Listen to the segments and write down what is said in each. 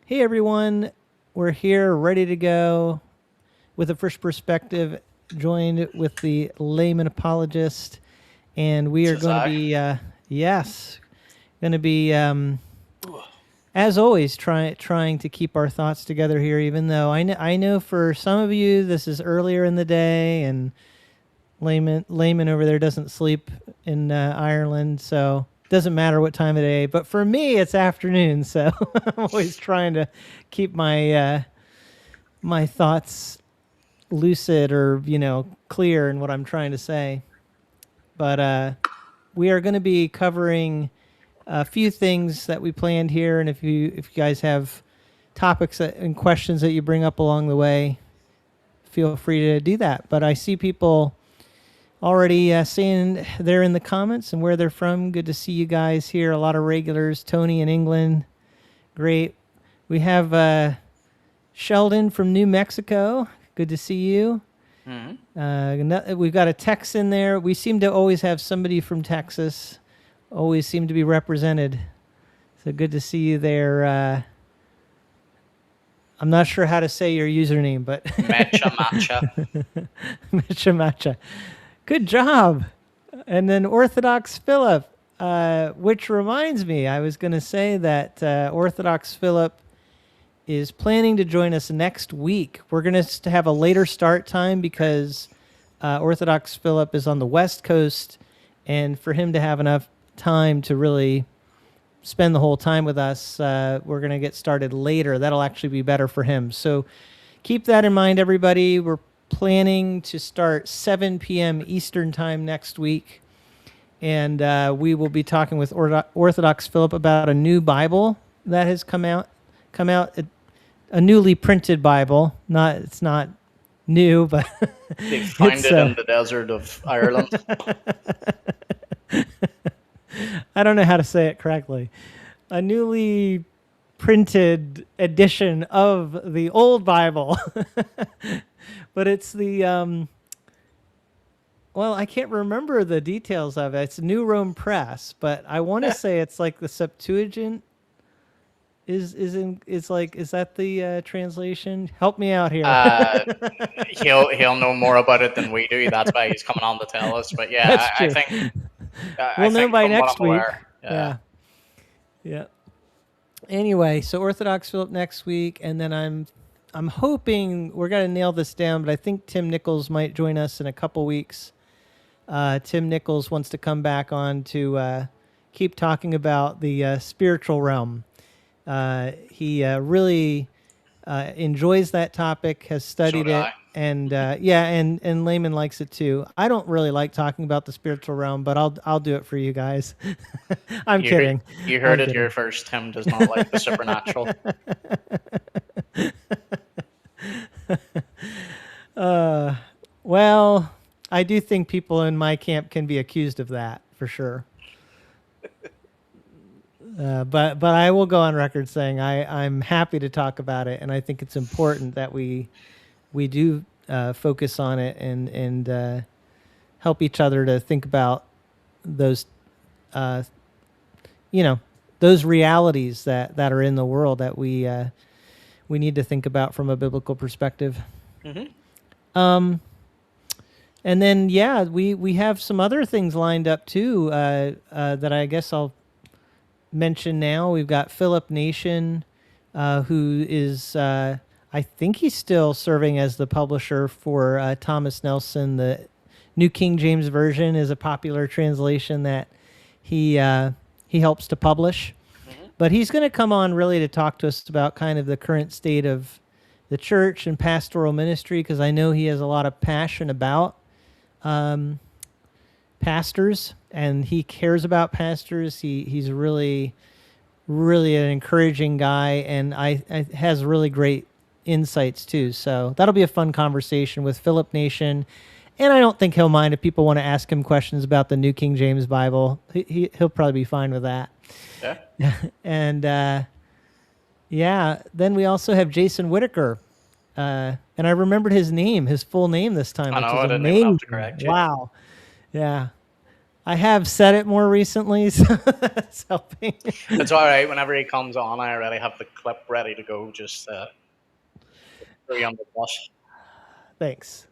Hey everyone, we're here ready to go with a Frisch perspective, joined with the Layman Apologist, and we This are is going to I. be, going to be, as always, trying to keep our thoughts together here. Even though I know for some of you this is earlier in the day, and Layman over there doesn't sleep in Ireland, so doesn't matter what time of day. But for me, it's afternoon, so I'm always trying to keep my thoughts lucid or clear in what I'm trying to say. But we are going to be covering a few things that we planned here, and if you guys have topics and questions that you bring up along the way, feel free to do that. But I see people already saying they're in the comments and where they're from. Good to see you guys here. A lot of regulars. Tony in England. Great. We have Sheldon from New Mexico. Good to see you. We've got a Tex in there. We seem to always have somebody from Texas. Always seem to be represented. So good to see you there. I'm not sure how to say your username, but Matcha Matcha. Matcha Matcha. Good job. And then Orthodox Philip, which reminds me, I was going to say that Orthodox Philip is planning to join us next week. We're going to have a later start time because Orthodox Philip is on the West Coast, and for him to have enough time to really spend the whole time with us, we're going to get started later. That'll actually be better for him. So keep that in mind, everybody. We're planning to start 7 p.m. Eastern time next week, and we will be talking with Orthodox Philip about a new Bible that has come out. A newly printed Bible. It's not new, but They find it in the desert of Ireland. I don't know how to say it correctly. A newly printed edition of the old Bible. But it's the well, I can't remember the details of it. It's New Rome Press, but I want to say it's like the Septuagint. Is that the translation? Help me out here. He'll know more about it than we do. That's why he's coming on to tell us. But yeah, That's I true. think We'll know by from what next I'm week. aware, Yeah. Anyway, so Orthodox Philip next week, and then I'm hoping we're gonna nail this down, but I think Tim Nichols might join us in a couple weeks. Tim Nichols wants to come back on to keep talking about the spiritual realm. He really enjoys that topic, has studied do it, I. and and Layman likes it too. I don't really like talking about the spiritual realm, but I'll do it for you guys. I'm kidding. You heard I'm it kidding. here first. Tim does not like the supernatural. Well, I do think people in my camp can be accused of that for sure. But I will go on record saying I'm happy to talk about it, and I think it's important that we do focus on it and help each other to think about those uh, those realities that are in the world that we need to think about from a biblical perspective. Mm-hmm. And then we have some other things lined up too that I guess I'll mention now. We've got Philip Nation, who is I think he's still serving as the publisher for Thomas Nelson. The New King James Version is a popular translation that he helps to publish. But he's going to come on really to talk to us about kind of the current state of the church and pastoral ministry, because I know he has a lot of passion about pastors, and he cares about pastors. He's really an encouraging guy, and I has really great insights too. So that'll be a fun conversation with Philip Nation. And I don't think he'll mind if people want to ask him questions about the New King James Bible. He'll probably be fine with that. Yeah. And then we also have Jason Whitaker. And I remembered his full name this time, I which know, is I didn't even amazing. have to correct you. Wow. Yeah. I have said it more recently, so that's helping. It's all right. Whenever he comes on, I already have the clip ready to go. Just throw you on the bus. Thanks.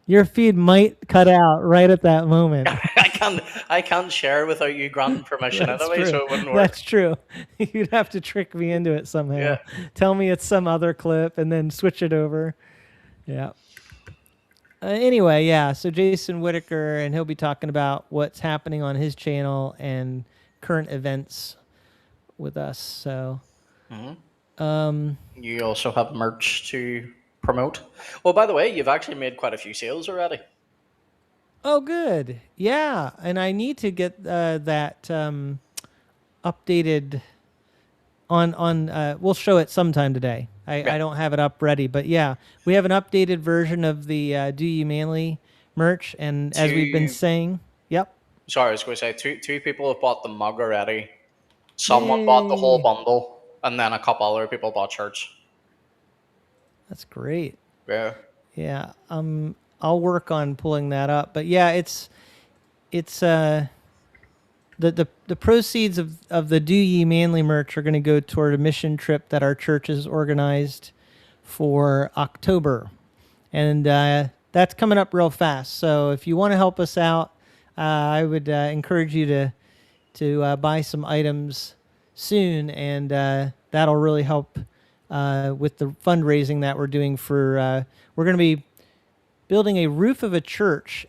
Your feed might cut out right at that moment. I can't share without you granting permission That's anyway, true. so it wouldn't work. That's true. You'd have to trick me into it somehow. Yeah. Tell me it's some other clip and then switch it over. Yeah. Anyway, yeah. So Jason Whitaker, and he'll be talking about what's happening on his channel and current events with us. So, You also have merch to promote. Well, by the way, you've actually made quite a few sales already. oh, good. Yeah, and I need to get that updated on. We'll show it sometime today. Yeah. I don't have it up ready, but yeah, we have an updated version of the Do You Manly merch, and as we've been saying, yep. Sorry, I was going to say two people have bought the mug already. Someone bought the whole Yay. bundle, and then a couple other people bought shirts. That's great. Yeah. Yeah, I'll work on pulling that up. But yeah, it's the proceeds of the Do Ye Manly merch are going to go toward a mission trip that our church has organized for October, and that's coming up real fast. So if you want to help us out, I would encourage you to buy some items soon, and that'll really help with the fundraising that we're doing for. We're going to be building a roof of a church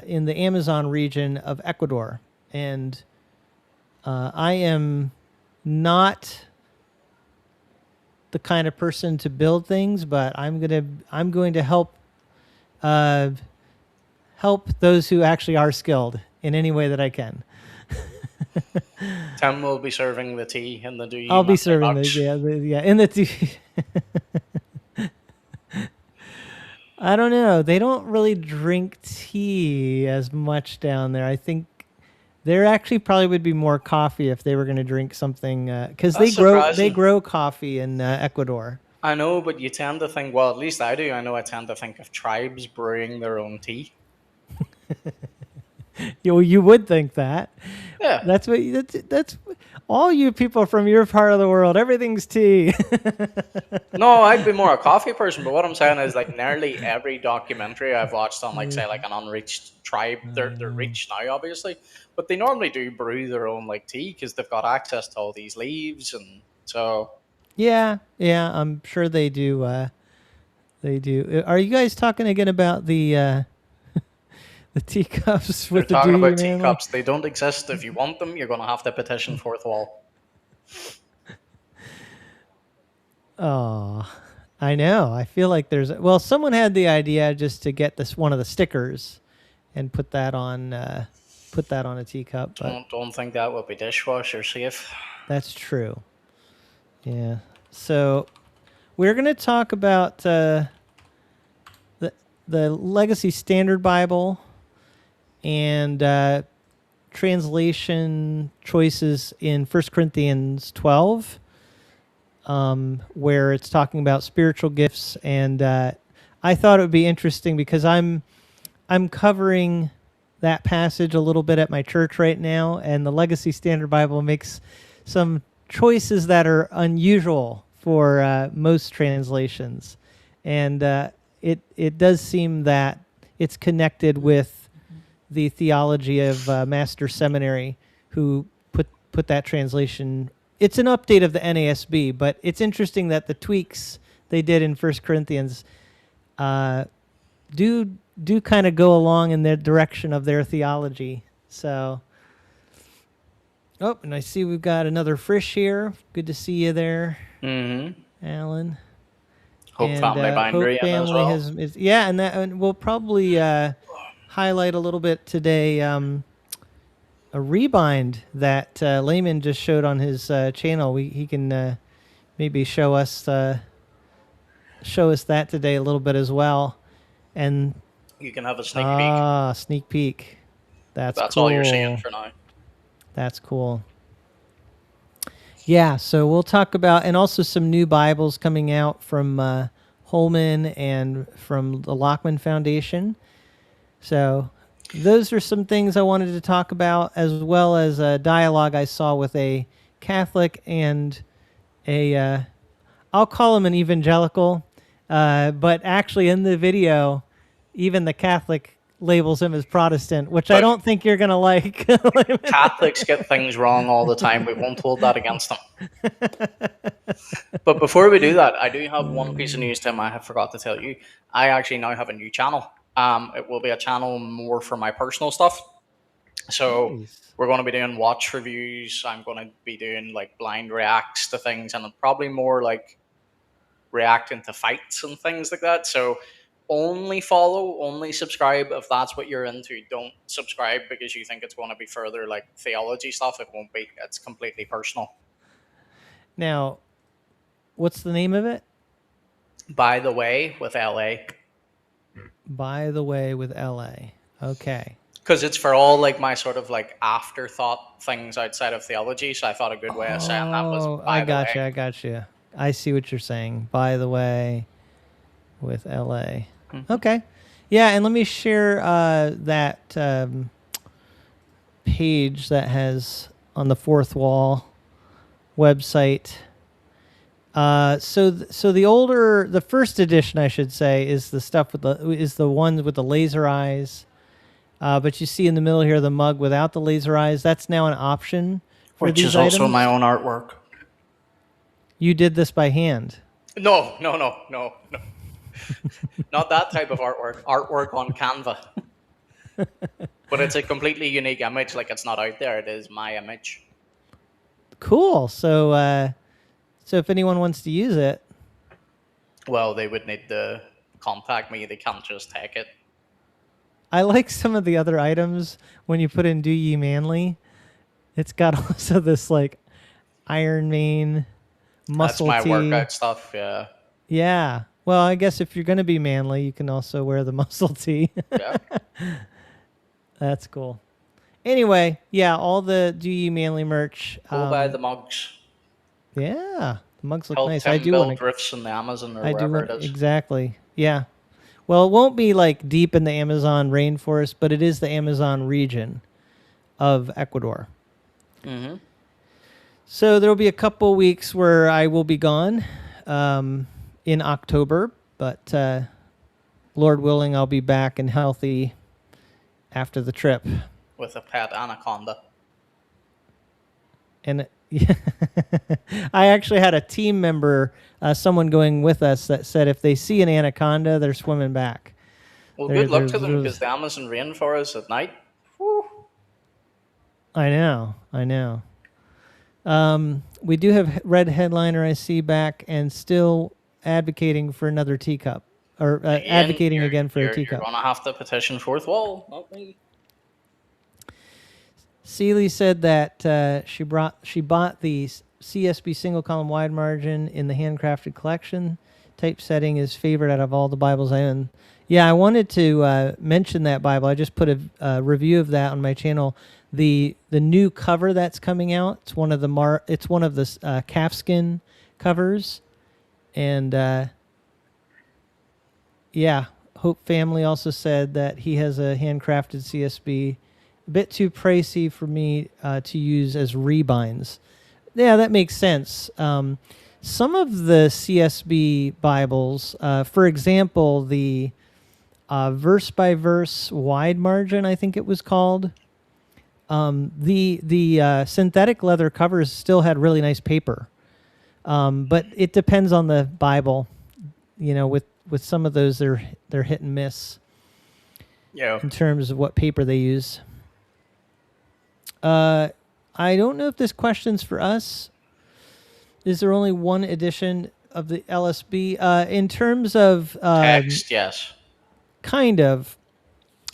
in the Amazon region of Ecuador, and I am not the kind of person to build things, but I'm going to help help those who actually are skilled in any way that I can. Tim will be serving the tea in the Do You I'll be Manly serving mugs. in the I don't know. They don't really drink tea as much down there. I think there actually probably would be more coffee if they were going to drink something because That's they surprising. grow coffee in Ecuador. I know, but you tend to think, well, at least I do. I know I tend to think of tribes brewing their own tea. You would think that. Yeah. That's all you people from your part of the world. Everything's tea. No, I'd be more a coffee person, but what I'm saying is like nearly every documentary I've watched on like say like an unreached tribe, they're reached now obviously, but they normally do brew their own like tea because they've got access to all these leaves and so Yeah, I'm sure they do. They do. Are you guys talking again about the the teacups they're with the talking Do You about Manly? teacups. They don't exist. If you want them, you're gonna have to petition fourth wall. Oh, I know. I feel like someone had the idea just to get this one of the stickers and put that on a teacup. But Don't think that would be dishwasher safe. that's true. Yeah. So we're going to talk about the Legacy Standard Bible and translation choices in 1 Corinthians 12, where it's talking about spiritual gifts. And I thought it would be interesting because I'm covering that passage a little bit at my church right now, and the Legacy Standard Bible makes some choices that are unusual for most translations, and it does seem that it's connected with the theology of Master Seminary, who put that translation. It's an update of the NASB, but it's interesting that the tweaks they did in 1 Corinthians do kind of go along in the direction of their theology. So, oh, and I see we've got another Frisch here. Good to see you there, Alan. Hope And, family bindery Hope in as family well. yeah, and we'll probably highlight a little bit today a rebind that Layman just showed on his channel. He can maybe show us that today a little bit as well. And You can have a sneak peek. Sneak peek. That's all you're seeing for now. That's cool. Yeah, so we'll talk about, and also some new Bibles coming out from Holman and from the Lockman Foundation. So those are some things I wanted to talk about, as well as a dialogue I saw with a Catholic and a I'll call him an evangelical, but actually in the video, even the Catholic labels him as Protestant, which I But don't think you're gonna like. Catholics get things wrong all the time. We won't hold that against them. But before we do that, I do have one piece of news, Tim. I have forgot to tell you. I actually now have a new channel. It will be a channel more for my personal stuff. So Nice. we're going to be doing watch reviews. I'm going to be doing like blind reacts to things, and probably more like reacting to fights and things like that. So only follow, only subscribe if that's what you're into. Don't subscribe because you think it's going to be further like theology stuff. It won't be. It's completely personal. Now, what's the name of it? By the way, with LA. By the way, with LA. Okay. Because it's for all like my sort of like afterthought things outside of theology. So I thought a good way of saying that was Oh, I by the got you. way. I got you. I see what you're saying. By the way, with LA. Mm-hmm. Okay. Yeah, and let me share that page that has on the fourth wall website. So the first edition, I should say, is the stuff with the ones with the laser eyes. But you see in the middle here the mug without the laser eyes. That's now an option for Which these is also items. my own artwork. You did this by hand. No. Not that type of artwork. Artwork on Canva. But it's a completely unique image. Like it's not out there. It is my image. Cool. So if anyone wants to use it, Well, they would need to contact me. They can't just take it. I like some of the other items when you put in "Do Ye Manly." It's got also this like Iron Man muscle That's my tee. workout stuff. Yeah. Yeah. Well, I guess if you're going to be manly, you can also wear the muscle tee. Yeah. That's cool. Anyway, yeah, all the Do Ye Manly merch. Go buy the mugs. Yeah, the mugs look Help nice. Tim I do build want to. roofs in the Amazon or I do wherever want it is. exactly. Yeah. Well, it won't be like deep in the Amazon rainforest, but it is the Amazon region of Ecuador. Mm-hmm. So there will be a couple weeks where I will be gone in October, but Lord willing, I'll be back and healthy after the trip. With a pet anaconda. And I actually had a team member, someone going with us, that said if they see an anaconda, they're swimming back. Well, good luck to them because the Amazon rainforest at night. Whew. I know. We do have Red Headliner, I see, back and still advocating for another teacup, or advocating again for a teacup. You're going to have to petition fourth wall, not me. Seeley said that she bought the CSB single column wide margin in the handcrafted collection. Typesetting is favorite out of all the Bibles I own. Yeah, I wanted to mention that Bible. I just put a review of that on my channel. The new cover that's coming out. It's one of the calfskin covers, and yeah, Hope Family also said that he has a handcrafted CSB. A bit too pricey for me to use as rebinds. Yeah, that makes sense. Some of the CSB Bibles, for example, the verse by verse wide margin, I think it was called. The synthetic leather covers still had really nice paper, but it depends on the Bible. You know, with some of those, they're hit and miss. Yeah. In terms of what paper they use. I don't know if this question's for us. Is there only one edition of the LSB? In terms of Text, yes. Kind of.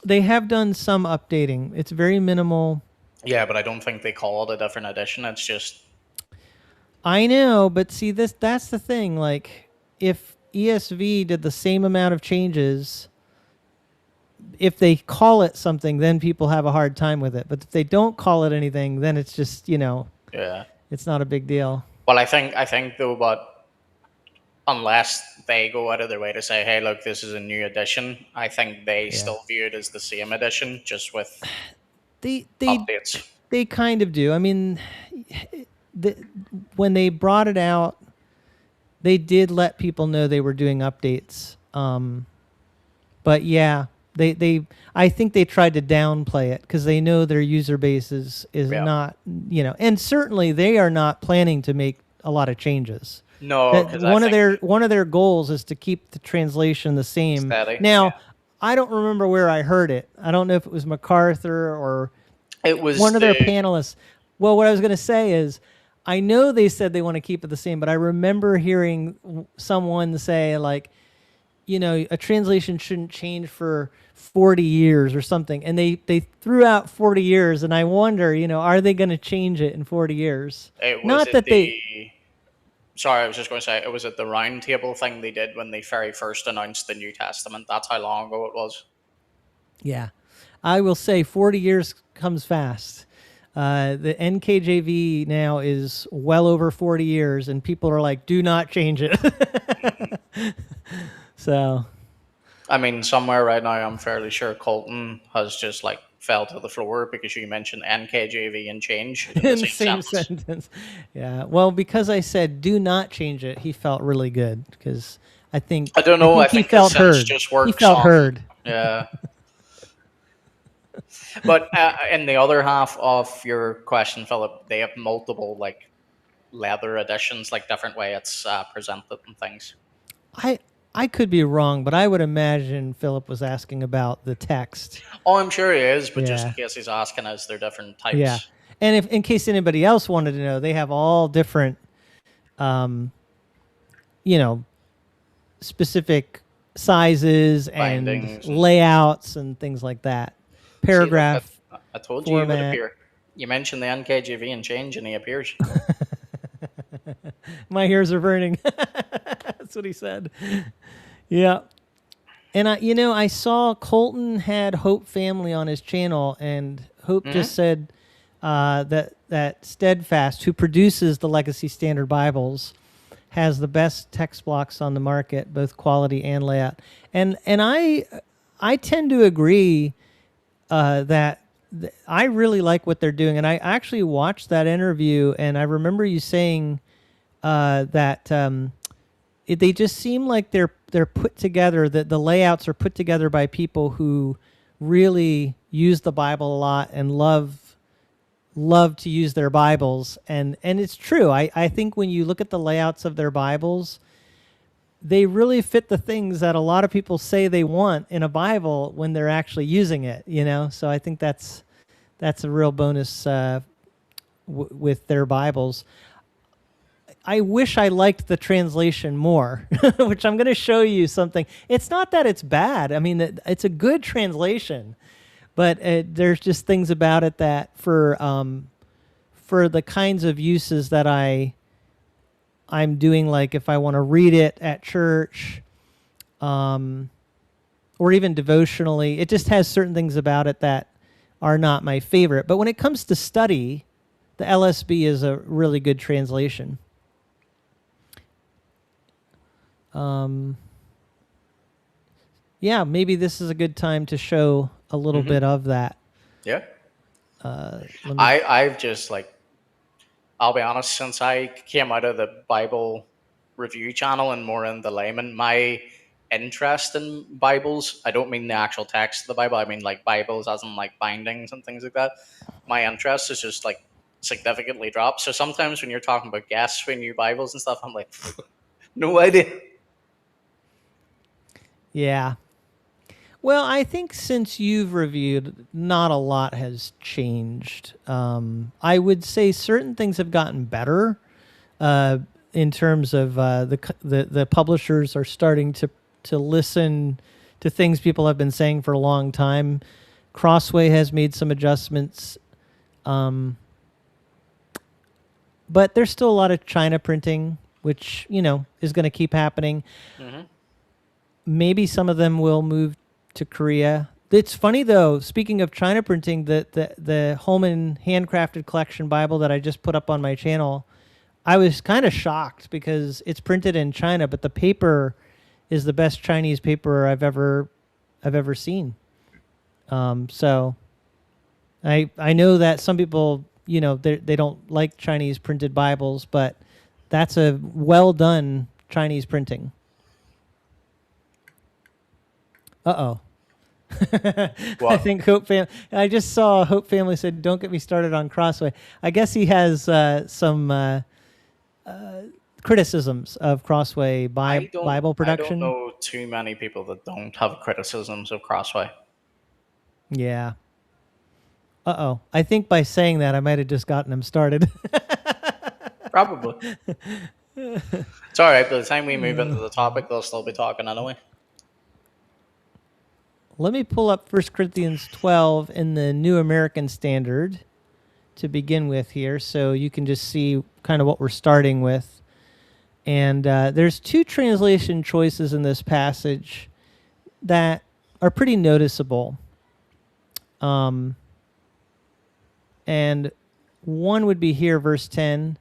They have done some updating. It's very minimal. Yeah, but I don't think they call it a different edition. It's just... I know, but see, that's the thing. Like, if ESV did the same amount of changes, if they call it something, then people have a hard time with it. But if they don't call it anything, then it's just, yeah, it's not a big deal. Well, I think though, but unless they go out of their way to say, "Hey, look, this is a new edition." I think they Yeah. still view it as the same edition, just with They they updates. they kind of do. I mean, the, when they brought it out, they did let people know they were doing updates. But yeah, they I think they tried to downplay it because they know their user base is Yeah. not, and certainly they are not planning to make a lot of changes. No, That because I think one of their goals is to keep the translation the same. steady. Now, Yeah. I don't remember where I heard it. I don't know if it was MacArthur or It was one of their the panelists. Well, what I was going to say is, I know they said they want to keep it the same, but I remember hearing someone say like, a translation shouldn't change for 40 years or something, and they threw out 40 years, and I wonder, are they going to change it in 40 years? it was Not at that they. the. Sorry, I was just going to say it was at the round table thing they did when they very first announced the New Testament. That's how long ago it was. Yeah, I will say 40 years comes fast. The NKJV now is well over 40 years, and people are like, do not change it. So, I mean, somewhere right now, I'm fairly sure Colton has just like fell to the floor because you mentioned NKJV and change in the in the same same sentence. sentence. Yeah. Well, because I said do not change it, he felt really good because I think I don't I know. I think he think his felt sense heard. just He works felt on. heard. Yeah. But in the other half of your question, Philip, they have multiple like leather editions, like different way it's presented and things. I I could be wrong, but I would imagine Philip was asking about the text. Oh, I'm sure he is, but just in Yeah. case he's asking, is there different Yeah. types? And if in case anybody else wanted to know, they have all different um, you know, specific sizes and Bindings and layouts and things like that. see, look, Paragraph I told you he would format. appear. You mentioned the NKJV and change, and he appears. My ears are burning. That's what he said. Yeah. And I saw Colton had Hope Family on his channel, and Hope Hmm. just said that Steadfast, who produces the Legacy Standard Bibles, has the best text blocks on the market, both quality and layout. And I tend to agree that I really like what they're doing. And I actually watched that interview, and I remember you saying that they just seem like they're put together. That the layouts are put together by people who really use the Bible a lot and love to use their Bibles. And it's true. I think when you look at the layouts of their Bibles, they really fit the things that a lot of people say they want in a Bible when they're actually using it. So I think that's a real bonus with their Bibles. I wish I liked the translation more, which I'm going to show you something. It's not that it's bad. I mean, it's a good translation, but there's just things about it that for the kinds of uses that I'm doing, like if I want to read it at church, or even devotionally, it just has certain things about it that are not my favorite. But when it comes to study, the LSB is a really good translation. Yeah, maybe this is a good time to show a little bit of that. Yeah. Let me, I've just like, I'll be honest, since I came out of the Bible review channel and more in the layman, my interest in Bibles, I don't mean the actual text of the Bible, I mean like Bibles as in like bindings and things like that. My interest is just like significantly dropped. So sometimes when you're talking about guests for new Bibles and stuff, I'm like, no idea. yeah. Well, I think since you've reviewed, not a lot has changed. I would say certain things have gotten better in terms of the publishers are starting to listen to things people have been saying for a long time. Crossway has made some adjustments, but there's still a lot of China printing, which is going to keep happening. Mm-hmm. Maybe some of them will move to Korea. It's funny though. Speaking of China printing, the Holman handcrafted collection Bible that I just put up on my channel, I was kind of shocked because it's printed in China, but the paper is the best Chinese paper I've ever seen. So I know that some people, they don't like Chinese printed Bibles, but that's a well done Chinese printing. Uh-oh. I What? think I just saw Hope Family said, "Don't get me started on Crossway." I guess he has some criticisms of Crossway Bible I don't production. know too many people that don't have criticisms of Crossway. Yeah. Uh-oh. I think by saying that, I might have just gotten him started. Probably. It's all right. By the time we move into the topic, they'll still be talking anyway. Let me pull up 1 Corinthians 12 in the New American Standard to begin with here, so you can just see kind of what we're starting with. And there's two translation choices in this passage that are pretty noticeable. And one would be here, verse 10.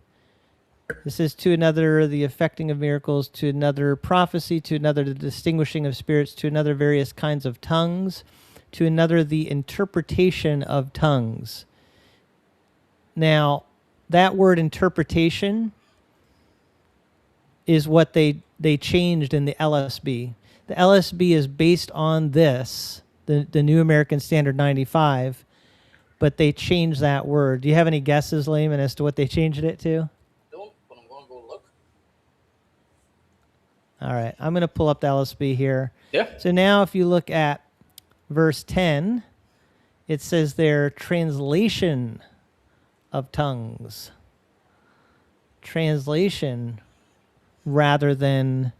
It says, to another, the effecting of miracles, to another, prophecy, to another, the distinguishing of spirits, to another, various kinds of tongues, to another, the interpretation of tongues. Now, that word interpretation is what they changed in the LSB. The LSB is based on this, the New American Standard 95, but they changed that word. Do you have any guesses, Layman, as to what they changed it to? Don't, but I'm going to go look. All right, I'm going to pull up the LSB here. Yeah. So now if you look at verse 10, it says there, translation of tongues. Translation rather than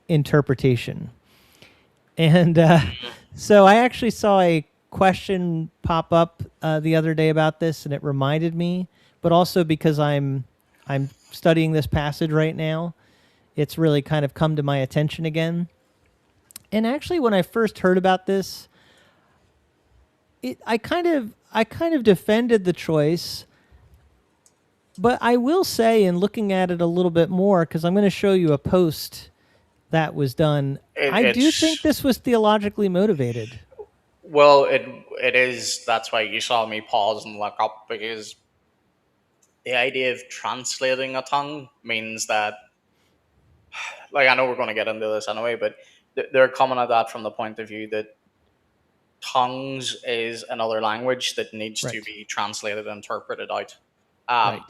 interpretation. And so I actually saw a question pop up the other day about this, and it reminded me, but also because I'm studying this passage right now, it's really kind of come to my attention again. And actually, when I first heard about this, I kind of defended the choice. But I will say, in looking at it a little bit more, because I'm going to show you a post that was done, I do think this was theologically motivated. Well, it is. That's why you saw me pause and look up, because the idea of translating a tongue means that, like, I know we're going to get into this anyway, but they're coming at that from the point of view that tongues is another language that needs to Right. be translated and interpreted out. Right.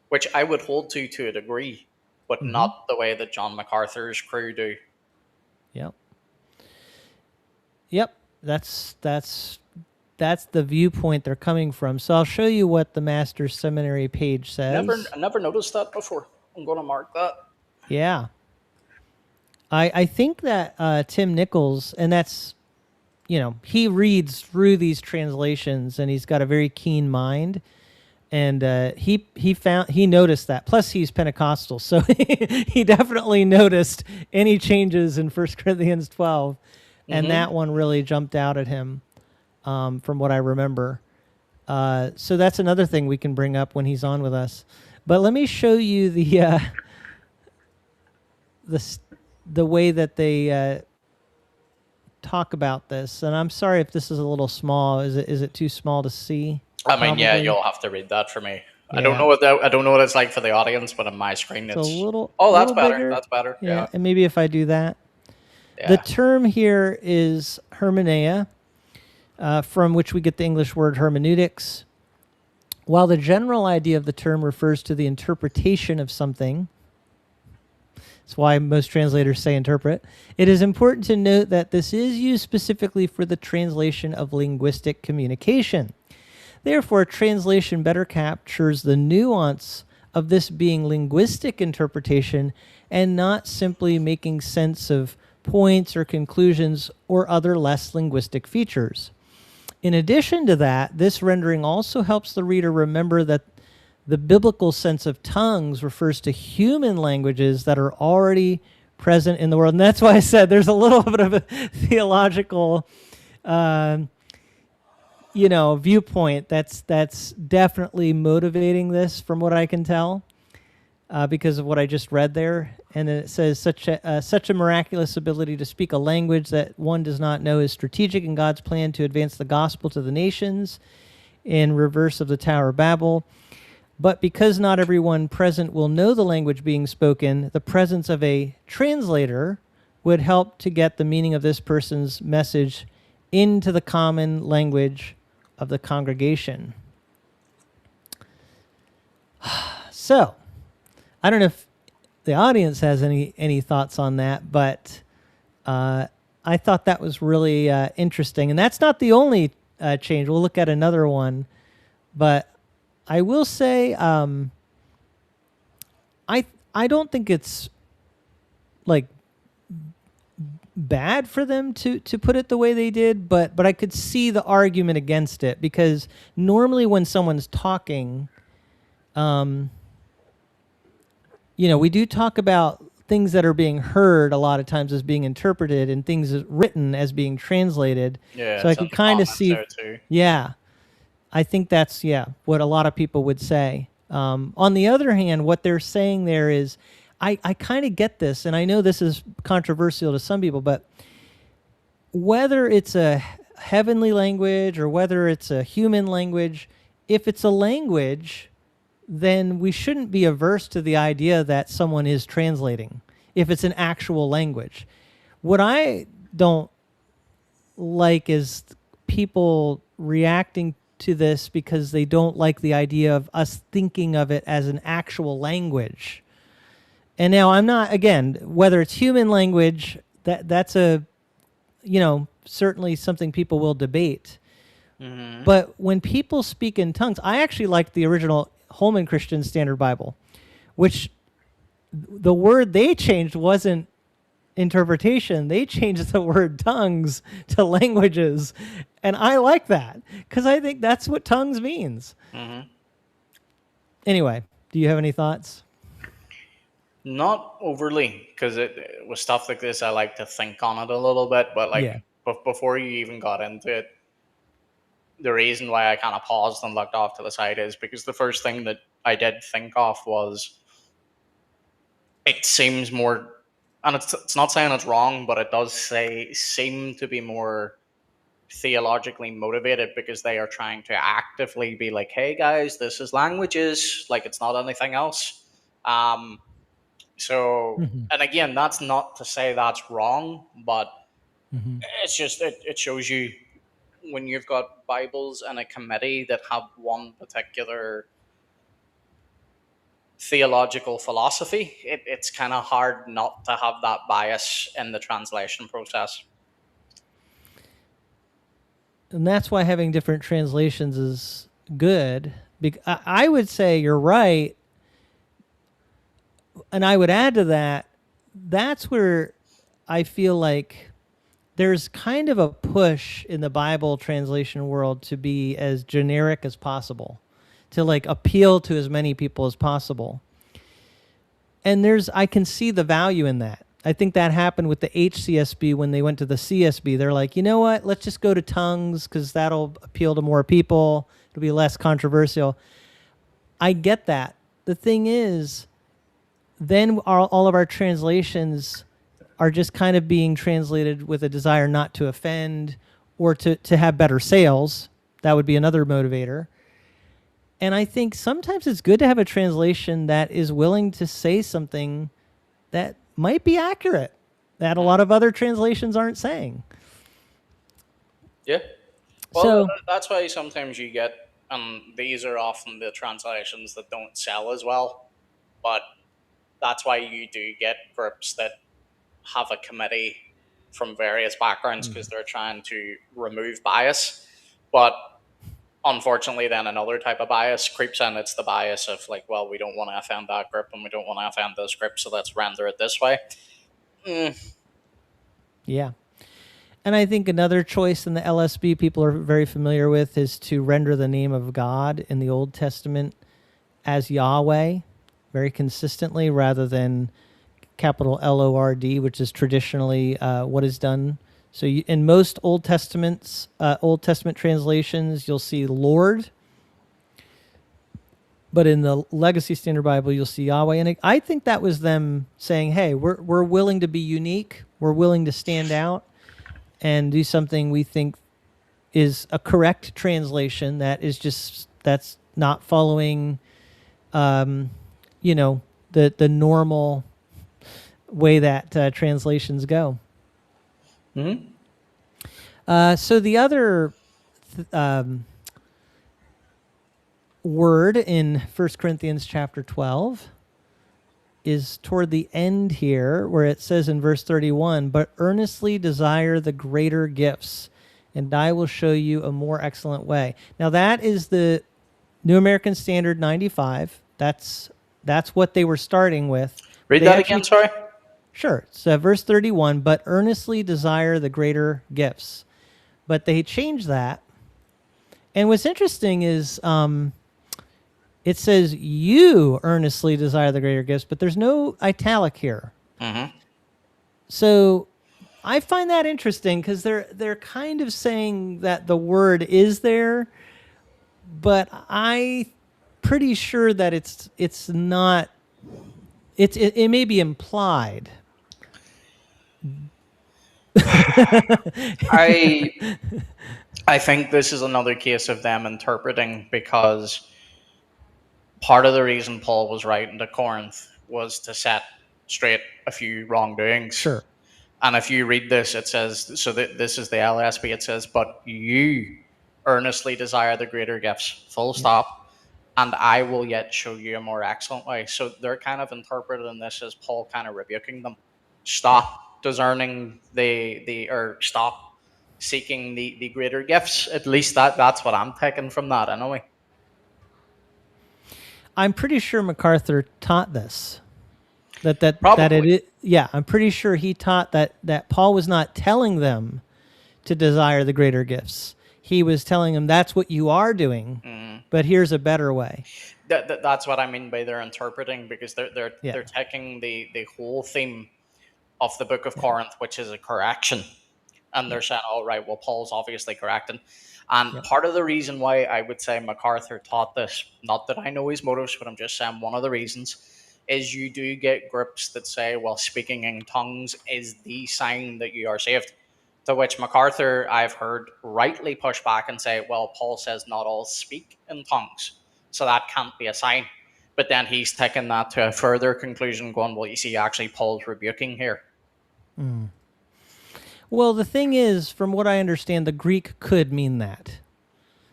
Which I would hold to a degree, but not the way that John MacArthur's crew do. Yep. Yep. That's the viewpoint they're coming from. So I'll show you what the Master's Seminary page says. I never noticed that before. I'm going to mark that. Yeah. I think that Tim Nichols, and that's, he reads through these translations, and he's got a very keen mind. And he noticed that. Plus, he's Pentecostal, so he definitely noticed any changes in 1 Corinthians 12, and that one really jumped out at him, from what I remember. So that's another thing we can bring up when he's on with us. But let me show you the way that they talk about this. And I'm sorry if this is a little small. Is it too small to see? I mean, yeah, Probably. you'll have to read that for me. Yeah. I don't know what it's like for the audience, but on my screen it's a little. Oh, that's little better. bigger. That's better. Yeah. And maybe if I do that. Yeah. The term here is hermeneia, from which we get the English word hermeneutics. While the general idea of the term refers to the interpretation of something, that's why most translators say interpret, it is important to note that this is used specifically for the translation of linguistic communication. Therefore, translation better captures the nuance of this being linguistic interpretation and not simply making sense of points or conclusions or other less linguistic features. In addition to that, this rendering also helps the reader remember that the biblical sense of tongues refers to human languages that are already present in the world. And that's why I said there's a little bit of a theological viewpoint that's definitely motivating this, from what I can tell. because of what I just read there. And then it says such a miraculous ability to speak a language that one does not know is strategic in God's plan to advance the gospel to the nations, in reverse of the Tower of Babel. But because not everyone present will know the language being spoken, the presence of a translator would help to get the meaning of this person's message into the common language of the congregation. So, I don't know if the audience has any thoughts on that, but I thought that was really interesting. And that's not the only change. We'll look at another one. But I will say I don't think it's like bad for them to put it the way they did, but I could see the argument against it, because normally when someone's talking, we do talk about things that are being heard a lot of times as being interpreted, and things written as being translated. Yeah, so I could kind of see. Too. Yeah, I think that's what a lot of people would say. On the other hand, what they're saying there is, I kind of get this, and I know this is controversial to some people, but whether it's a heavenly language or whether it's a human language, if it's a language, then we shouldn't be averse to the idea that someone is translating, if it's an actual language. What I don't like is people reacting to this because they don't like the idea of us thinking of it as an actual language. And now I'm not, again, whether it's human language, that's certainly something people will debate. Mm-hmm. But when people speak in tongues, I actually like the original Holman Christian Standard Bible, which the word they changed wasn't interpretation. They changed the word tongues to languages. And I like that, because I think that's what tongues means. Mm-hmm. Anyway, do you have any thoughts? Not overly, because with stuff like this, I like to think on it a little bit. But before you even got into it, the reason why I kind of paused and looked off to the side is because the first thing that I did think of was, it seems more, and it's not saying it's wrong, but it does seem to be more theologically motivated, because they are trying to actively be like, hey guys, this is languages, like it's not anything else. And again, that's not to say that's wrong, but it's just, it shows you, when you've got Bibles and a committee that have one particular theological philosophy, it's kind of hard not to have that bias in the translation process. And that's why having different translations is good. I would say you're right. And I would add to that, that's where I feel like there's kind of a push in the Bible translation world to be as generic as possible, to like appeal to as many people as possible. And I can see the value in that. I think that happened with the HCSB when they went to the CSB. They're like, you know what? Let's just go to tongues, because that'll appeal to more people. It'll be less controversial. I get that. The thing is, then all of our translations are just kind of being translated with a desire not to offend or to have better sales. That would be another motivator. And I think sometimes it's good to have a translation that is willing to say something that might be accurate, that a lot of other translations aren't saying. Yeah. Well, that's why sometimes you get, these are often the translations that don't sell as well, but that's why you do get groups that have a committee from various backgrounds, because they're trying to remove bias. But unfortunately, then another type of bias creeps in. It's the bias of like, well, we don't want to offend that group and we don't want to offend this group, so let's render it this way. Yeah. And I think another choice in the LSB people are very familiar with is to render the name of God in the Old Testament as Yahweh very consistently, rather than capital Lord, which is traditionally what is done. So in most Old Testament translations, you'll see Lord. But in the Legacy Standard Bible, you'll see Yahweh. And I think that was them saying, hey, we're willing to be unique. We're willing to stand out and do something we think is a correct translation that's not following, the normal way that translations go. So the other word in 1 Corinthians chapter 12 is toward the end here, where it says in verse 31, but earnestly desire the greater gifts, and I will show you a more excellent way. Now that is the New American Standard 95. That's what they were starting with. Read that again, sorry. Sure. So verse 31, but earnestly desire the greater gifts. But they changed that. And what's interesting is it says you earnestly desire the greater gifts, but there's no italic here. So I find that interesting because they're kind of saying that the word is there, but I'm pretty sure that it's not. It may be implied. I think this is another case of them interpreting, because part of the reason Paul was writing to Corinth was to set straight a few wrongdoings. Sure. And if you read this, it says, so that this is the LSB, it says, but you earnestly desire the greater gifts, full stop, and I will yet show you a more excellent way. So they're kind of interpreting this as Paul kind of rebuking them. Stop discerning or stop seeking the greater gifts. At least that's what I'm taking from that anyway. I'm pretty sure MacArthur taught this. I'm pretty sure he taught that Paul was not telling them to desire the greater gifts. He was telling them that's what you are doing, but here's a better way. That's what I mean by they're interpreting, because they're taking the whole theme of the book of Corinth, which is a correction, and they're saying, all right, well, Paul's obviously correcting. And part of the reason why I would say MacArthur taught this, not that I know his motives, but I'm just saying one of the reasons, is you do get groups that say, well, speaking in tongues is the sign that you are saved. To which MacArthur, I've heard, rightly push back and say, well, Paul says not all speak in tongues, so that can't be a sign. But then he's taken that to a further conclusion, going, well, you see, actually, Paul's rebuking here. Well, the thing is, from what I understand, the Greek could mean that.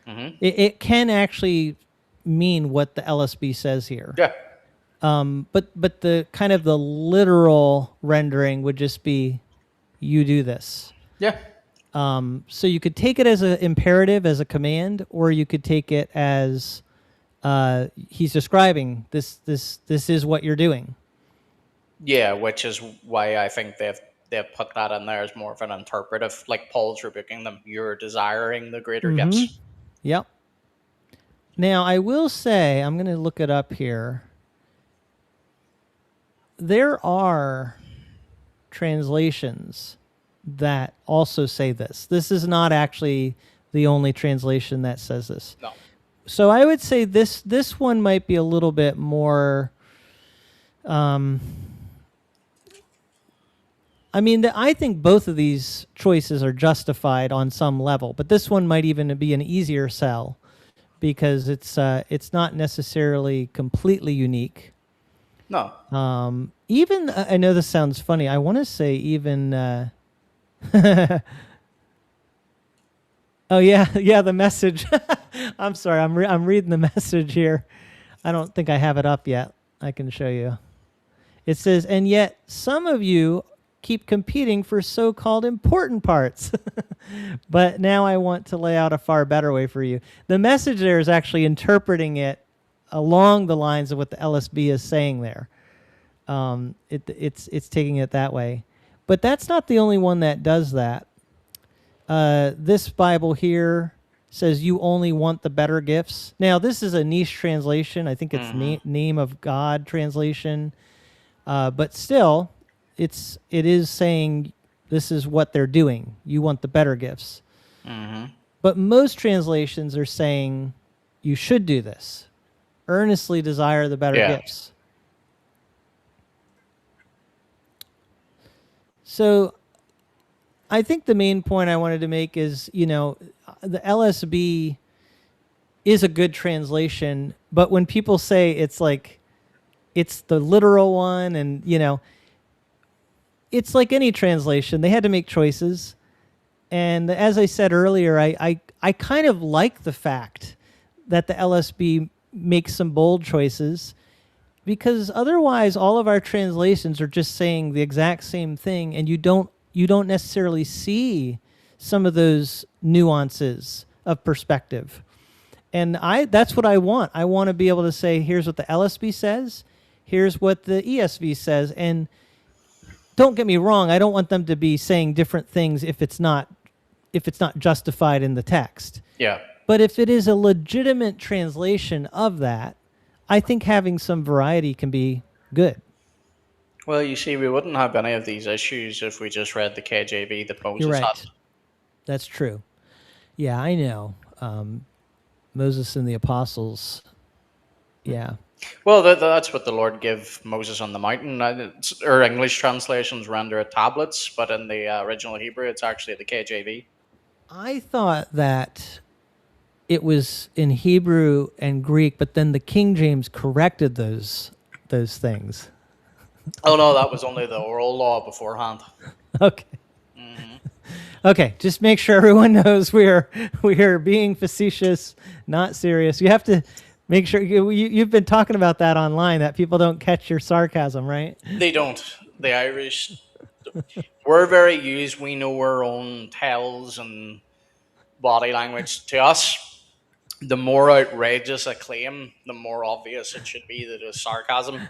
It can actually mean what the LSB says here. Yeah. But the kind of the literal rendering would just be, you do this. Yeah. So you could take it as an imperative, as a command, or you could take it as he's describing this is what you're doing. Yeah, which is why I think they've put that in there as more of an interpretive, like Paul's rebuking them. You're desiring the greater gifts. Yep. Now, I will say, I'm going to look it up here. There are translations that also say this. This is not actually the only translation that says this. No. So I would say this one might be a little bit more. I think both of these choices are justified on some level, but this one might even be an easier sell because it's not necessarily completely unique. No. Even I know this sounds funny. I want to say even. Oh yeah, the message. I'm sorry, I'm reading the message here. I don't think I have it up yet. I can show you. It says, and yet some of you keep competing for so-called important parts. But now I want to lay out a far better way for you. The message there is actually interpreting it along the lines of what the LSB is saying there. It's taking it that way. But that's not the only one that does that. This Bible here says you only want the better gifts. Now, this is a niche translation. I think it's Name of God translation. But still, it is saying this is what they're doing. You want the better gifts. But most translations are saying you should do this. earnestly desire the better Yeah. gifts. So I think the main point I wanted to make is, the LSB is a good translation, but when people say it's like it's the literal one, and it's like any translation, they had to make choices. And as I said earlier, I kind of like the fact that the LSB makes some bold choices, because otherwise all of our translations are just saying the exact same thing, and you don't necessarily see some of those nuances of perspective. And that's what I want. I want to be able to say, here's what the LSB says, here's what the ESV says. And don't get me wrong, I don't want them to be saying different things if it's not justified in the text. Yeah. But if it is a legitimate translation of that, I think having some variety can be good. Well, you see, we wouldn't have any of these issues if we just read the KJV that You're Moses had. right. That's true. Yeah, I know. Moses and the apostles. Yeah. Well, that's what the Lord gave Moses on the mountain. Or English translations render it tablets, but in the original Hebrew, it's actually the KJV. I thought that it was in Hebrew and Greek, but then the King James corrected those things. Oh no, that was only the oral law beforehand. Okay. Okay, just make sure everyone knows we are being facetious, not serious. You have to make sure you've been talking about that online, that people don't catch your sarcasm, right? They don't. The Irish, we're very used. We know our own tells and body language. To us, the more outrageous a claim, the more obvious it should be that it's sarcasm.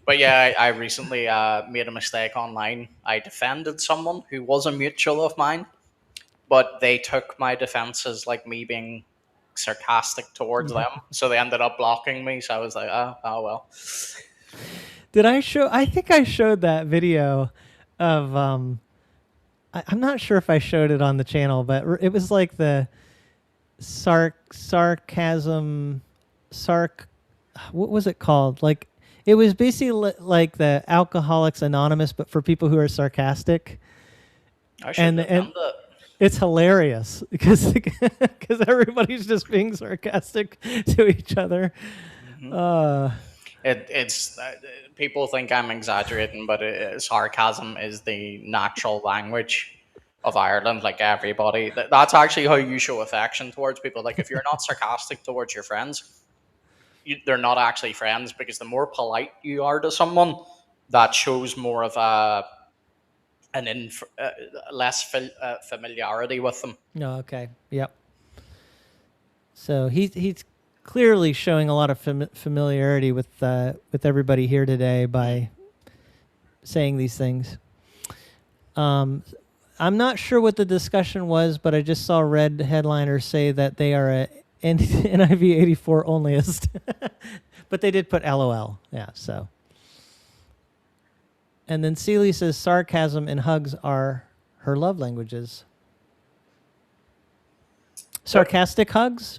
But yeah, I recently made a mistake online. I defended someone who was a mutual of mine, but they took my defense as like me being sarcastic towards them. So they ended up blocking me. So I was like, oh well. Did I show? I think I showed that video of. I'm not sure if I showed it on the channel, but it was like the sarcasm, sarc. What was it called? Like, it was basically like the Alcoholics Anonymous, but for people who are sarcastic. I should And have and done that. it's hilarious because everybody's just being sarcastic to each other. Uh, It's people think I'm exaggerating, but sarcasm is the natural language of Ireland. Like everybody, that's actually how you show affection towards people. Like if you're not sarcastic towards your friends, they're not actually friends, because the more polite you are to someone, that shows more of an less familiarity with them. no, okay, yep. So he's clearly showing a lot of familiarity with everybody here today by saying these things. I'm not sure what the discussion was, but I just saw Red Headliner say that they are a NIV 84 onlyist. But they did put LOL. Yeah, so. And then Celie says sarcasm and hugs are her love languages. Sarcastic hugs?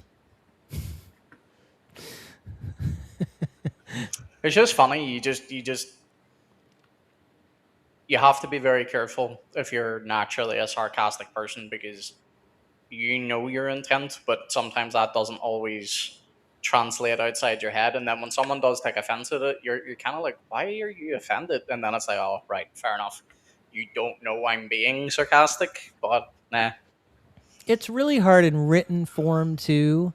It's just funny. You have to be very careful if you're naturally a sarcastic person, because you know your intent, but sometimes that doesn't always translate outside your head. And then when someone does take offense at it, you're kind of like, why are you offended? And then it's like, oh, right, fair enough. You don't know I'm being sarcastic, but nah. It's really hard in written form too,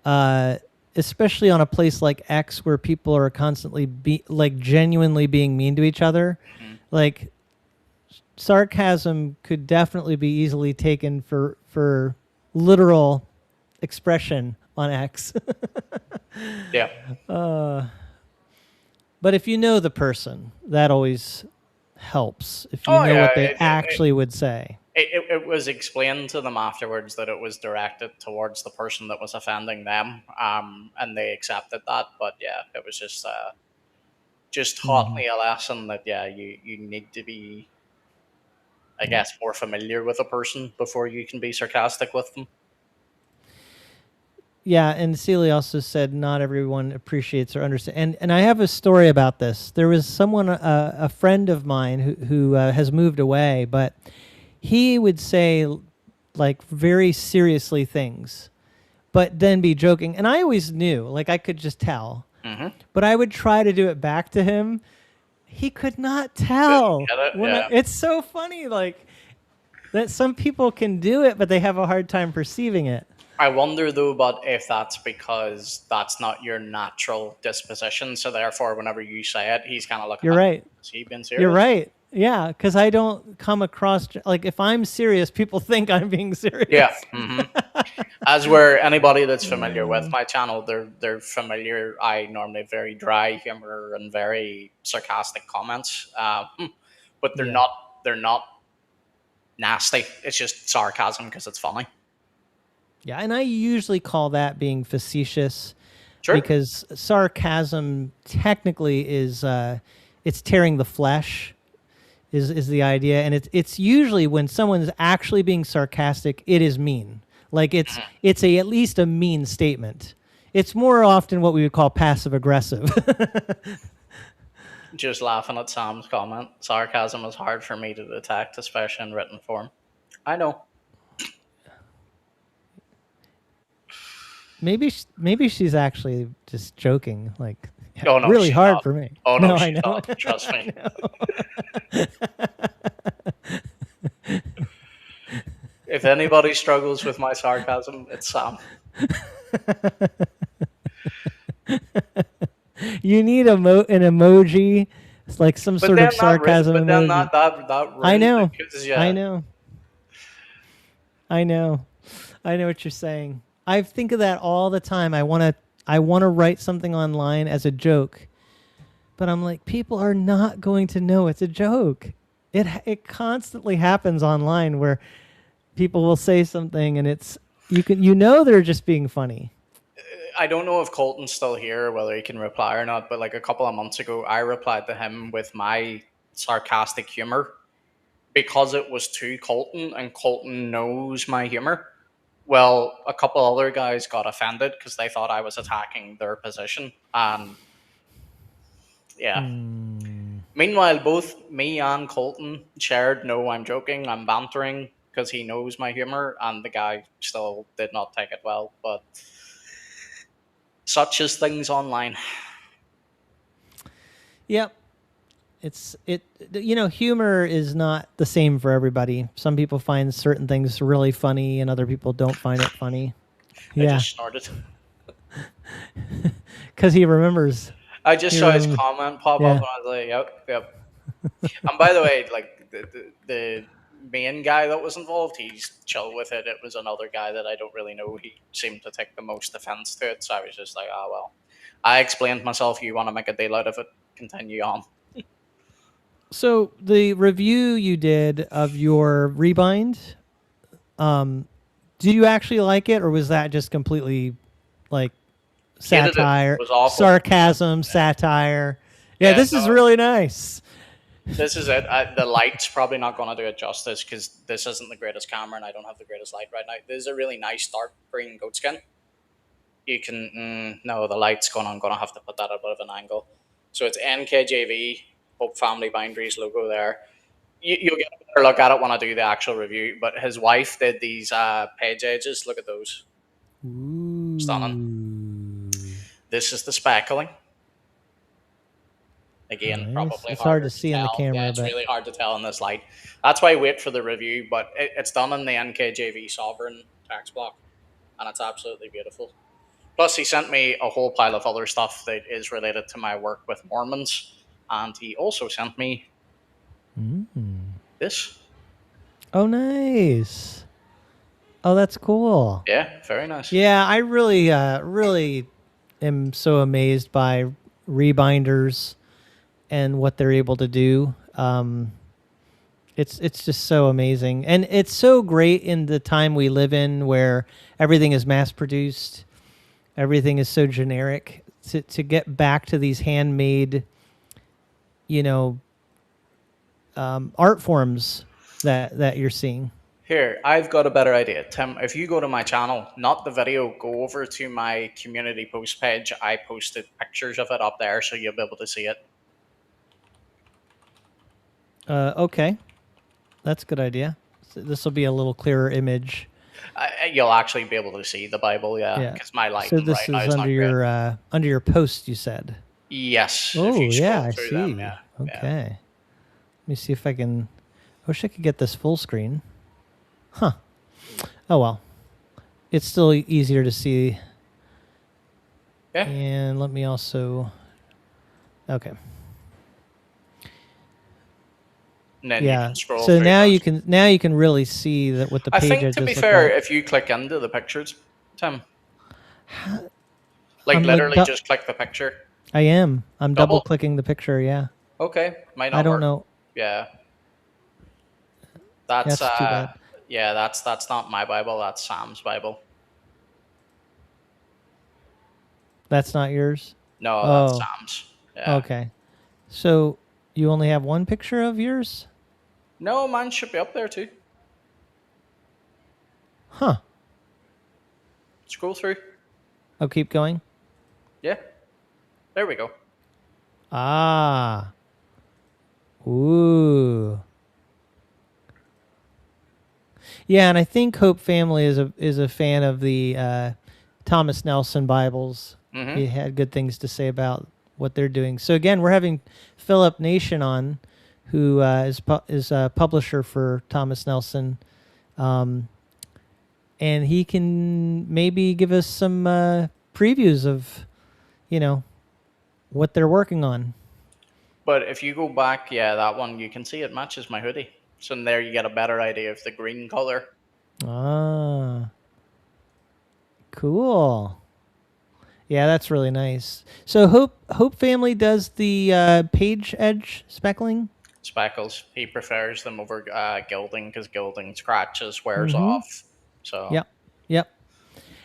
uh, especially on a place like X where people are constantly genuinely being mean to each other. Mhm. Like, sarcasm could definitely be easily taken for literal expression on X. Yeah. But if you know the person, that always helps. If you Oh, know yeah. what they actually would say. It was explained to them afterwards that it was directed towards the person that was offending them, and they accepted that. But yeah, it was just taught me a lesson that yeah, you need to be, I guess, more familiar with a person before you can be sarcastic with them. Yeah, and Celia also said not everyone appreciates or understands. And I have a story about this. There was someone, a friend of mine, who has moved away, but he would say like very seriously things, but then be joking. And I always knew, like I could just tell. Mm-hmm. But I would try to do it back to him. He could not Didn't tell. get it. When Yeah. it's so funny, like that some people can do it, but they have a hard time perceiving it. I wonder though, but if that's because that's not your natural disposition, so therefore, whenever you say it, he's kind of looking You're at, right. has he been You're serious? right. Yeah, because I don't come across like if I'm serious, people think I'm being Yeah. serious. Hmm. As where anybody that's familiar with my channel, they're familiar. I normally have very dry humor and very sarcastic comments, but Yeah. they're not nasty. It's just sarcasm because it's funny. Yeah, and I usually call that being facetious Sure. because sarcasm technically is it's tearing the flesh is the idea, and it's usually when someone's actually being sarcastic, it is mean. Like it's a at least a mean statement. It's more often what we would call passive aggressive. Just laughing at Sam's comment. Sarcasm is hard for me to detect, especially in written form. I know. Maybe she's actually just joking. Like Oh no, really she's hard not. for me. Oh no, No, I she's know. not. Trust me. If anybody struggles with my sarcasm, it's Sam. You need an emoji. It's like some But sort then of that sarcasm but then emoji. that I ruins it know. because I yeah, know. I know. I know what you're saying. I think of that all the time. I want to write something online as a joke, but I'm like people are not going to know it's a joke. It constantly happens online where people will say something and it's they're just being funny. I don't know if Colton's still here or whether he can reply or not. But like a couple of months ago, I replied to him with my sarcastic humor because it was to Colton, and Colton knows my humor. Well, a couple other guys got offended because they thought I was attacking their position, and yeah. Hmm. Meanwhile, both me and Colton shared, no, I'm joking, I'm bantering because he knows my humor, and the guy still did not take it well. But such as things online. Yep. Humor is not the same for everybody. Some people find certain things really funny and other people don't find it funny. I Yeah, just snorted. because he remembers. I just He saw his remembers. comment pop up, Yeah. and I was like, "Yep, yep." And by the way, like the main guy that was involved, he's chill with it. It was another guy that I don't really know. He seemed to take the most offense to it, so I was just like, "Ah, well." I explained myself. You want to make a deal out of it? Continue on. So the review you did of your rebind, do you actually like it, or was that just completely like Hated it. It satire, was awful. sarcasm, satire? Yeah, Yeah, this is no, really nice. this is it. The light's probably not going to do it justice because this isn't the greatest camera, and I don't have the greatest light right now. This is a really nice dark green goatskin. You can no, the light's gone. I'm going to have to put that at a bit of an angle. So it's NKJV Hope Family Boundaries logo there. You'll get a better look at it when I do the actual review. But his wife did these page edges. Look at those, stunning. Ooh. This is the speckling. Again, Nice. probably It's hard harder to to see on the tell. Yeah, camera, it's but really hard to tell in this light. That's why I wait for the review. But it's done in the NKJV Sovereign text block, and it's absolutely beautiful. Plus, he sent me a whole pile of other stuff that is related to my work with Mormons, and he also sent me this. oh, nice. Oh, that's cool. Yeah, very nice. Yeah, I really am so amazed by rebinders and what they're able to do. It's just so amazing, and it's so great in the time we live in, where everything is mass produced, everything is so generic. To get back to these handmade, you know, art forms that you're seeing. Here, I've got a better idea. Tim, if you go to my channel, not the video, go over to my community post page. I posted pictures of it up there so you'll be able to see it. Okay, that's a good idea. So this will be a little clearer image. You'll actually be able to see the Bible, yeah, Yeah. because my So lighting right this now is is not great. under your post, you said. Yes, if you Oh yeah, scroll I through them, see. yeah. Yeah. Okay. Let me see if I can. I wish I could get this full screen. Huh. Oh well. It's still easier to see. Yeah. And let me also. Okay. And then you Yeah. can scroll So through those. now you can really see that what the I page think, to be edges look fair, like. if you click into the pictures, Tim, like I'm like literally just click the picture. I am. I'm double Double? clicking the picture. Yeah. Okay, might I not don't work. know. Yeah. That's That's too bad. yeah, that's not my Bible, that's Sam's Bible. That's not yours. No, that's Oh. Sam's. Yeah. Okay. So you only have one picture of yours? No, mine should be up there too. Huh. Scroll through. I'll keep going. Yeah. There we go. Ah. Ooh. Yeah, and I think Hope Family is a fan of the Thomas Nelson Bibles. Mm-hmm. He had good things to say about what they're doing. So again, we're having Philip Nation on, who is a publisher for Thomas Nelson, and he can maybe give us some previews of, you know, what they're working on. But if you go back, yeah, that one, you can see it matches my hoodie. So in there you get a better idea of the green color. Ah, cool. Yeah, that's really nice. So Hope Family does the page edge speckling. Speckles. He prefers them over gilding because gilding scratches, wears Mm-hmm. off. So Yep. Yep.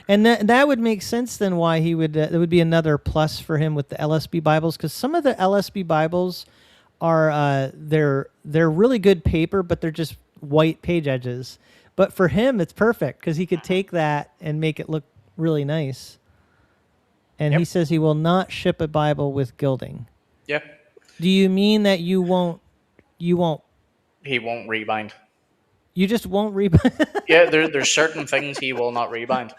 And that would make sense then why he would there would be another plus for him with the LSB Bibles, because some of the LSB Bibles are they're really good paper, but they're just white page edges. But for him, it's perfect because he could take that and make it look really nice. And yep, he says he will not ship a Bible with gilding. yep. Do you mean that you won't? You won't? He won't rebind. You just won't read? Yeah, there's certain things he will not rebind.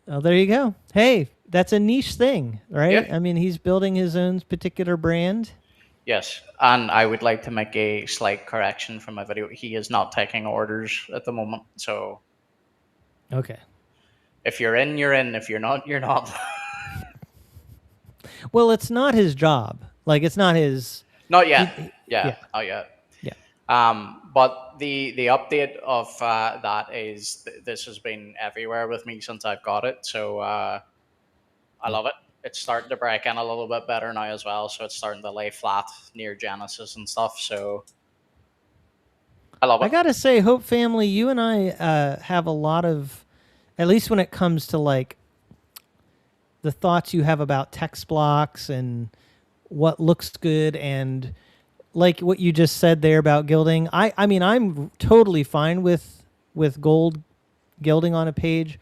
Oh, there you go. Hey, that's a niche thing, right? Yeah. I mean, he's building his own particular brand. Yes, and I would like to make a slight correction from my video. He is not taking orders at the moment. So Okay. if you're in, you're in. If you're not, you're not. Well, it's not his job. Like, it's not his. Not yet. Yeah. Yeah, not yet. Yeah. But the update of that is this has been everywhere with me since I've got it. So I love it. It's starting to break in a little bit better now as well. So it's starting to lay flat near Genesis and stuff. So I love I it. gotta say, Hope Family, you and I have a lot of, at least when it comes to like the thoughts you have about text blocks and what looks good, and like what you just said there about gilding. I mean, I'm totally fine with gold gilding on a page,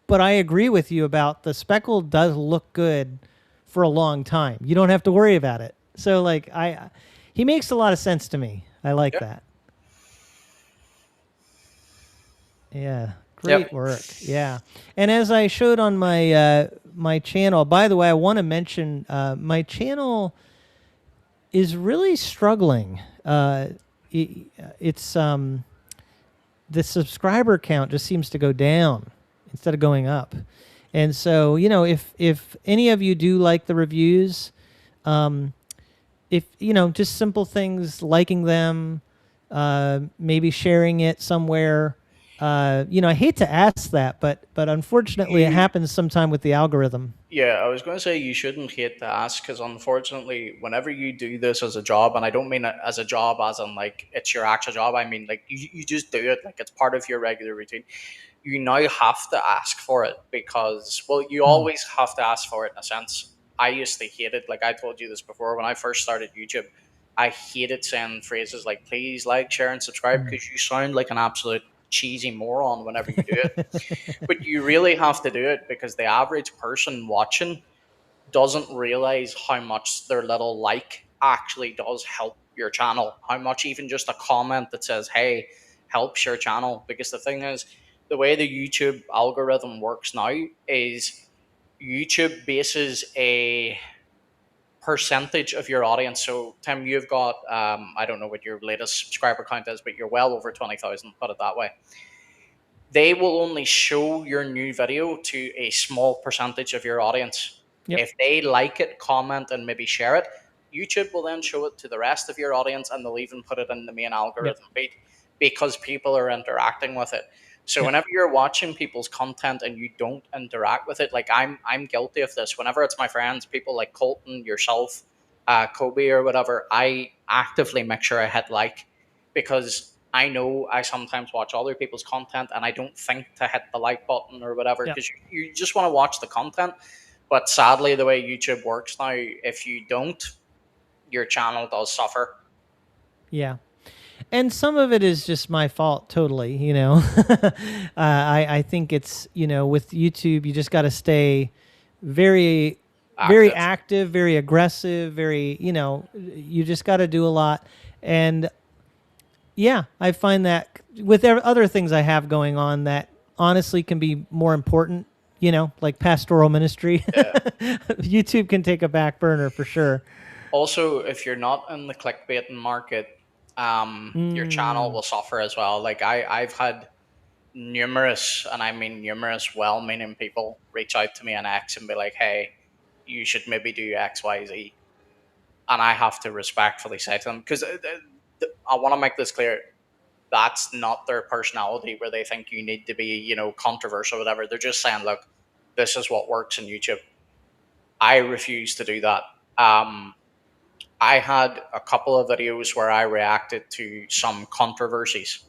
but I agree with you about the speckle does look good for a long time. You don't have to worry about it. So like he makes a lot of sense to me. I like Yep. that. Yeah, great Yep. work. Yeah, and as I showed on my my channel, by the way, I want to mention my channel is really struggling. It's the subscriber count just seems to go down instead of going up, and so if any of you do like the reviews, if just simple things, liking them, maybe sharing it somewhere. I hate to ask that, but unfortunately, it You happens sometime with the algorithm. Yeah, I was going to say you shouldn't hate to ask because unfortunately, whenever you do this as a job, and I don't mean it as a job as in like it's your actual job, I mean like you just do it like it's part of your regular routine. You now have to ask for it because, well, you Hmm. always have to ask for it in a sense. I used to hate it. Like I told you this before when I first started YouTube. I hated saying phrases like "please like, share, and subscribe" Mm. because you sound like an absolute cheesy moron whenever you do it. But you really have to do it because the average person watching doesn't realize how much their little like actually does help your channel. How much even just a comment that says, "Hey," helps your channel. Because the thing is, the way the YouTube algorithm works now is YouTube bases a percentage of your audience. So, Tim, you've got, I don't know what your latest subscriber count is, but you're well over 20,000, put it that way. They will only show your new video to a small percentage of your audience. Yep. If they like it, comment, and maybe share it, YouTube will then show it to the rest of your audience, and they'll even put it in the main Yep. algorithm feed because people are interacting with it. So Yep. whenever you're watching people's content and you don't interact with it, like I'm guilty of this. Whenever it's my friends, people like Colton, yourself, Kobe, or whatever, I actively make sure I hit like because I know I sometimes watch other people's content and I don't think to hit the like button or whatever Yep. because you just want to watch the content. But sadly, the way YouTube works now, if you don't, your channel does suffer. Yeah. And some of it is just my fault, totally. I think it's with YouTube, you just got to stay very, very Active. active, very aggressive, very you just got to do a lot. And yeah, I find that with other things I have going on that honestly can be more important. Like pastoral ministry. Yeah. YouTube can take a back burner for sure. Also, if you're not in the clickbaiting market, your channel Mm, will suffer as well. Like I've had numerous, and I mean numerous, well-meaning people reach out to me on X and be like, "Hey, you should maybe do X, Y, Z," and I have to respectfully say to them because I want to make this clear. That's not their personality where they think you need to be, controversial or whatever. They're just saying, look, this is what works in YouTube. I refuse to do that. I had a couple of videos where I reacted to some controversies.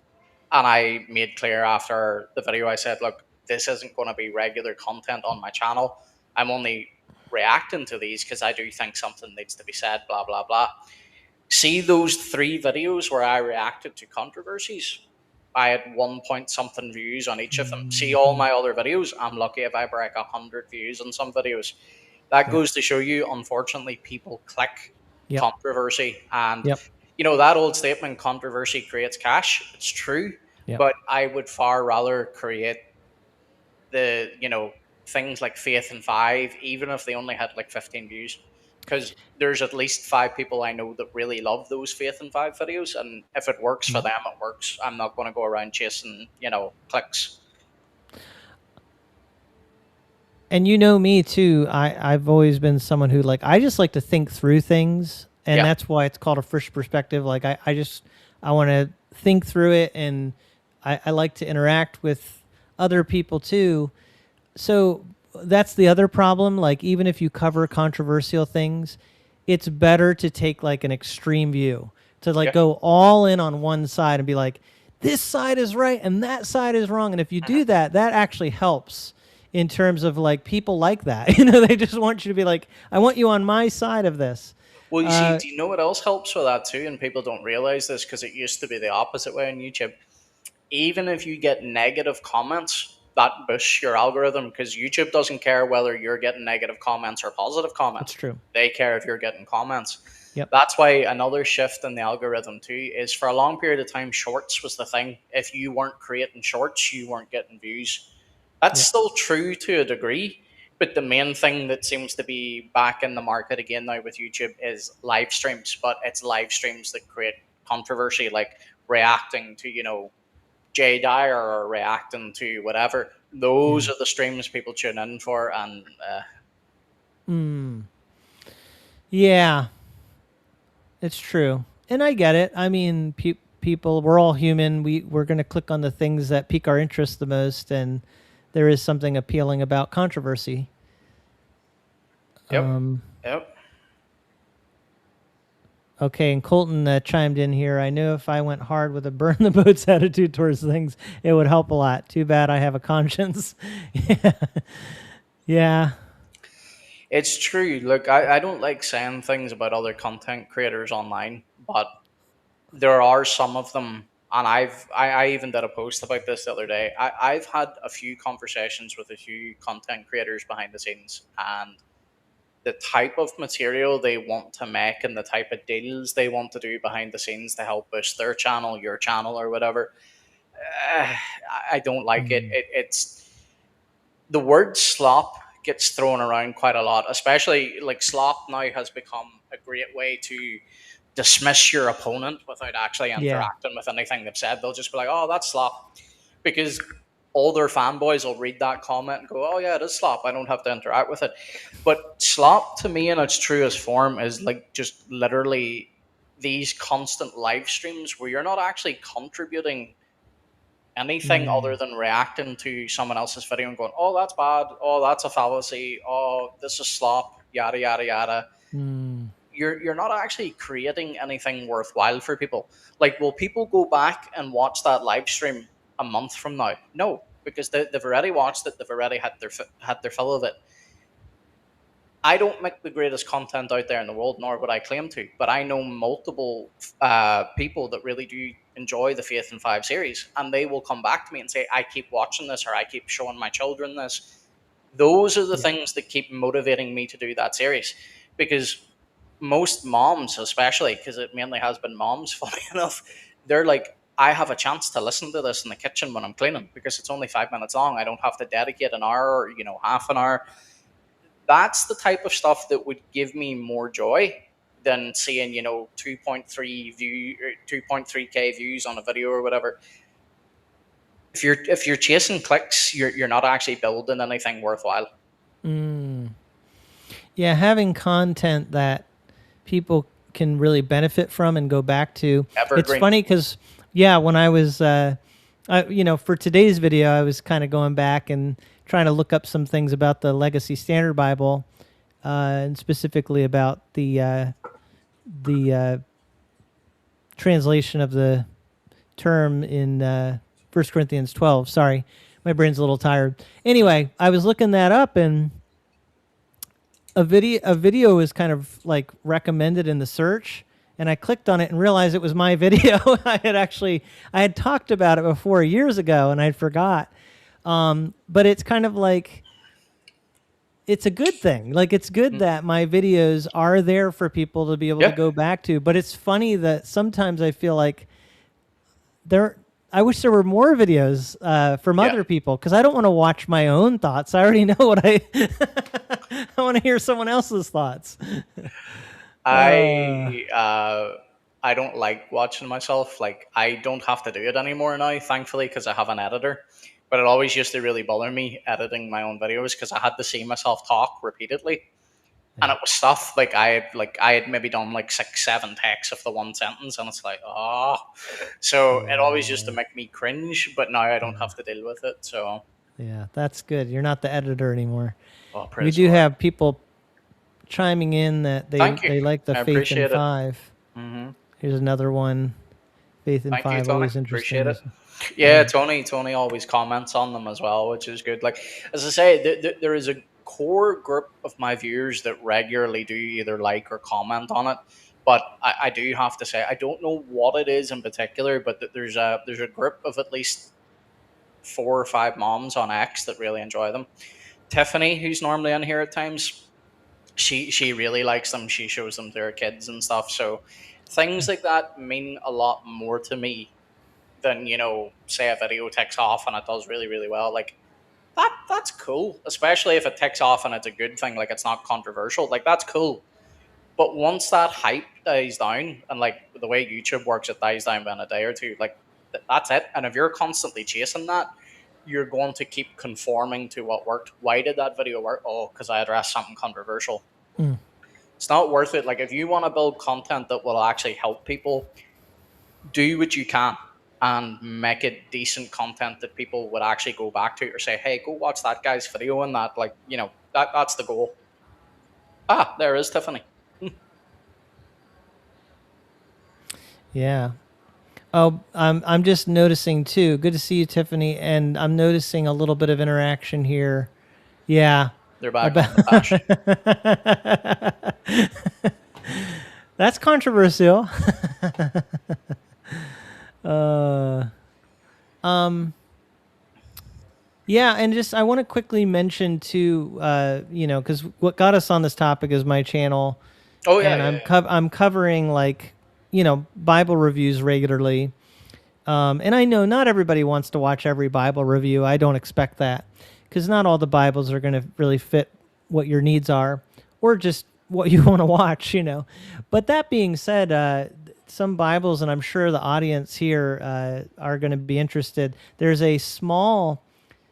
And I made clear after the video, I said, look, this isn't going to be regular content on my channel. I'm only reacting to these because I do think something needs to be said, blah, blah, blah. See those 3 videos where I reacted to controversies? I had 1 point something views on each of them. See all mhm. my other videos? I'm lucky if I break 100 views on some videos. That Yep. goes to show you, unfortunately, people click Yep. controversy. And, Yep. that old statement, controversy creates cash, it's true. Yep. But I would far rather create the things like Faith and Five, even if they only had like 15 views, because there's at least 5 people I know that really love those Faith and Five videos, and if it works for Yep. them, it works. I'm not going to go around chasing clicks. And me too. I've always been someone who I just like to think through things, and Yeah, that's why it's called a Frisch perspective. I want to think through it, and I like to interact with other people too. So that's the other problem. Like even if you cover controversial things, it's better to take like an extreme view, to yeah. go all in on one side and be like, this side is right and that side is wrong. And if you do Mhm. that, that actually helps in terms of people like that. They just want you to be like, I want you on my side of this. Well, you see, Uh, do you know what else helps with that too? And people don't realize this because it used to be the opposite way on YouTube. Even if you get negative comments, that boosts your algorithm because YouTube doesn't care whether you're getting negative comments or positive that's comments. true. They care if you're getting comments. Yep. That's why another shift in the algorithm too is for a long period of time, shorts was the thing. If you weren't creating shorts, you weren't getting views. That's Yep. still true to a degree. But the main thing that seems to be back in the market again now with YouTube is live streams, but it's live streams that create controversy, like reacting to, Jay Dyer or reacting to whatever. Those Yeah. are the streams people tune in for, and Mm. Yeah. It's true, and I get it. I mean, people, we're all human. We're going to click on the things that pique our interest the most, and there is something appealing about controversy. yep, Um, yep. okay, and Colton chimed in here. I knew if I went hard with a burn the boats attitude towards things, it would help a lot. Too bad I have a conscience. Yeah, yeah, It's true. Look, I don't like saying things about other content creators online but there are some of them, and I even did a post about this the other day. I've had a few conversations with a few content creators behind the scenes, and the type of material they want to make and the type of deals they want to do behind the scenes to help boost their channel, your channel, or whatever. uh, I don't like it. Mm. It's the word slop gets thrown around quite a lot, especially like slop now has become a great way to dismiss your opponent without actually Yeah. interacting with anything they've said. They'll just be like, "Oh, that's slop," because all their fanboys will read that comment and go, "Oh yeah, it is slop. I don't have to interact with it." But slop to me in its truest form is like just literally these constant live streams where you're not actually contributing anything other Mm. than reacting to someone else's video and going, "Oh, that's bad. Oh, that's a fallacy. Oh, this is slop." Yada yada yada. Mm. You're not actually creating anything worthwhile for people. Like, will people go back and watch that live stream a month from now? No, because they've already watched it. They've already had their fill of it. I don't make the greatest content out there in the world, nor would I claim to. But I know multiple people that really do enjoy the Faith in Five series, and they will come back to me and say, "I keep watching this, or I keep showing my children this." Those are the Yeah. things that keep motivating me to do that series, because most moms, especially because it mainly has been moms, funny enough, they're like, "I have a chance to listen to this in the kitchen when I'm cleaning because it's only 5 minutes long. I don't have to dedicate an hour or half an hour." That's the type of stuff that would give me more joy than seeing 2.3k views on a video or whatever. If you're chasing clicks, you're not actually building anything worthwhile. Mm. Yeah, having content that people can really benefit from and go back to. It's Evergreen. funny because, yeah, when I was, for today's video, I was kind of going back and trying to look up some things about the Legacy Standard Bible, and specifically about the translation of the term in 1 Corinthians 12. Sorry, my brain's a little tired. Anyway, I was looking that up, and a video was kind of like recommended in the search, and I clicked on it and realized it was my video. I had talked about it before years ago, and I forgot. But it's kind of like, it's a good thing. Like, it's good Mm. that my videos are there for people to be able to Yeah, go back to. But it's funny that sometimes I feel like there. I wish there were more videos from yeah. other people, because I don't want to watch my own thoughts. I already know what I. I want to hear someone else's thoughts. Uh, I don't like watching myself. Like, I don't have to do it anymore now, thankfully, because I have an editor. But it always used to really bother me editing my own videos because I had to see myself talk repeatedly, and yeah. it was stuff like I had maybe done like 6, 7 takes of the one sentence, and it's like, oh. So it always used to Yeah. make me cringe, but now I don't Yeah. have to deal with it. So, Yeah. That's good. You're not the editor anymore. oh, We praise the do Lord. have people chiming in that Thank you. they like the I Faith in appreciate it. Five. Hmm. Here's another one. Faith in Thank you, Five, Tony. always Appreciate interesting. it. Yeah, Yeah. Tony always comments on them as well, which is good. Like, as I say, there is a core group of my viewers that regularly do either like or comment on it. But I do have to say, I don't know what it is in particular, but there's a group of at least 4 or 5 moms on X that really enjoy them. Tiffany, who's normally in here at times, she really likes them. She shows them to her kids and stuff. So things like that mean a lot more to me than say a video takes off and it does really really well. Like, that's cool, especially if it takes off and it's a good thing, like it's not controversial. Like, that's cool. But once that hype dies down, and like the way YouTube works, it dies down in a day or two. Like, that's it. And if you're constantly chasing that, you're going to keep conforming to what worked. Why did that video work? Oh, because I addressed something controversial. Mm. It's not worth it. Like, if you want to build content that will actually help people, do what you can and make it decent content that people would actually go back to, or say, "Hey, go watch that guy's video," and that, like, that's the goal. Ah, there is Tiffany. Yeah. Oh, I'm just noticing too. Good to see you, Tiffany. And I'm noticing a little bit of interaction here. Yeah. They're back About on the patch. That's controversial. uh, yeah, and just I want to quickly mention too, because what got us on this topic is my channel, Oh yeah, and yeah, yeah. I'm covering like Bible reviews regularly. And I know not everybody wants to watch every Bible review. I don't expect that because not all the Bibles are going to really fit what your needs are or just what you want to watch. But that being said, some Bibles, and I'm sure the audience here are going to be interested. There's a small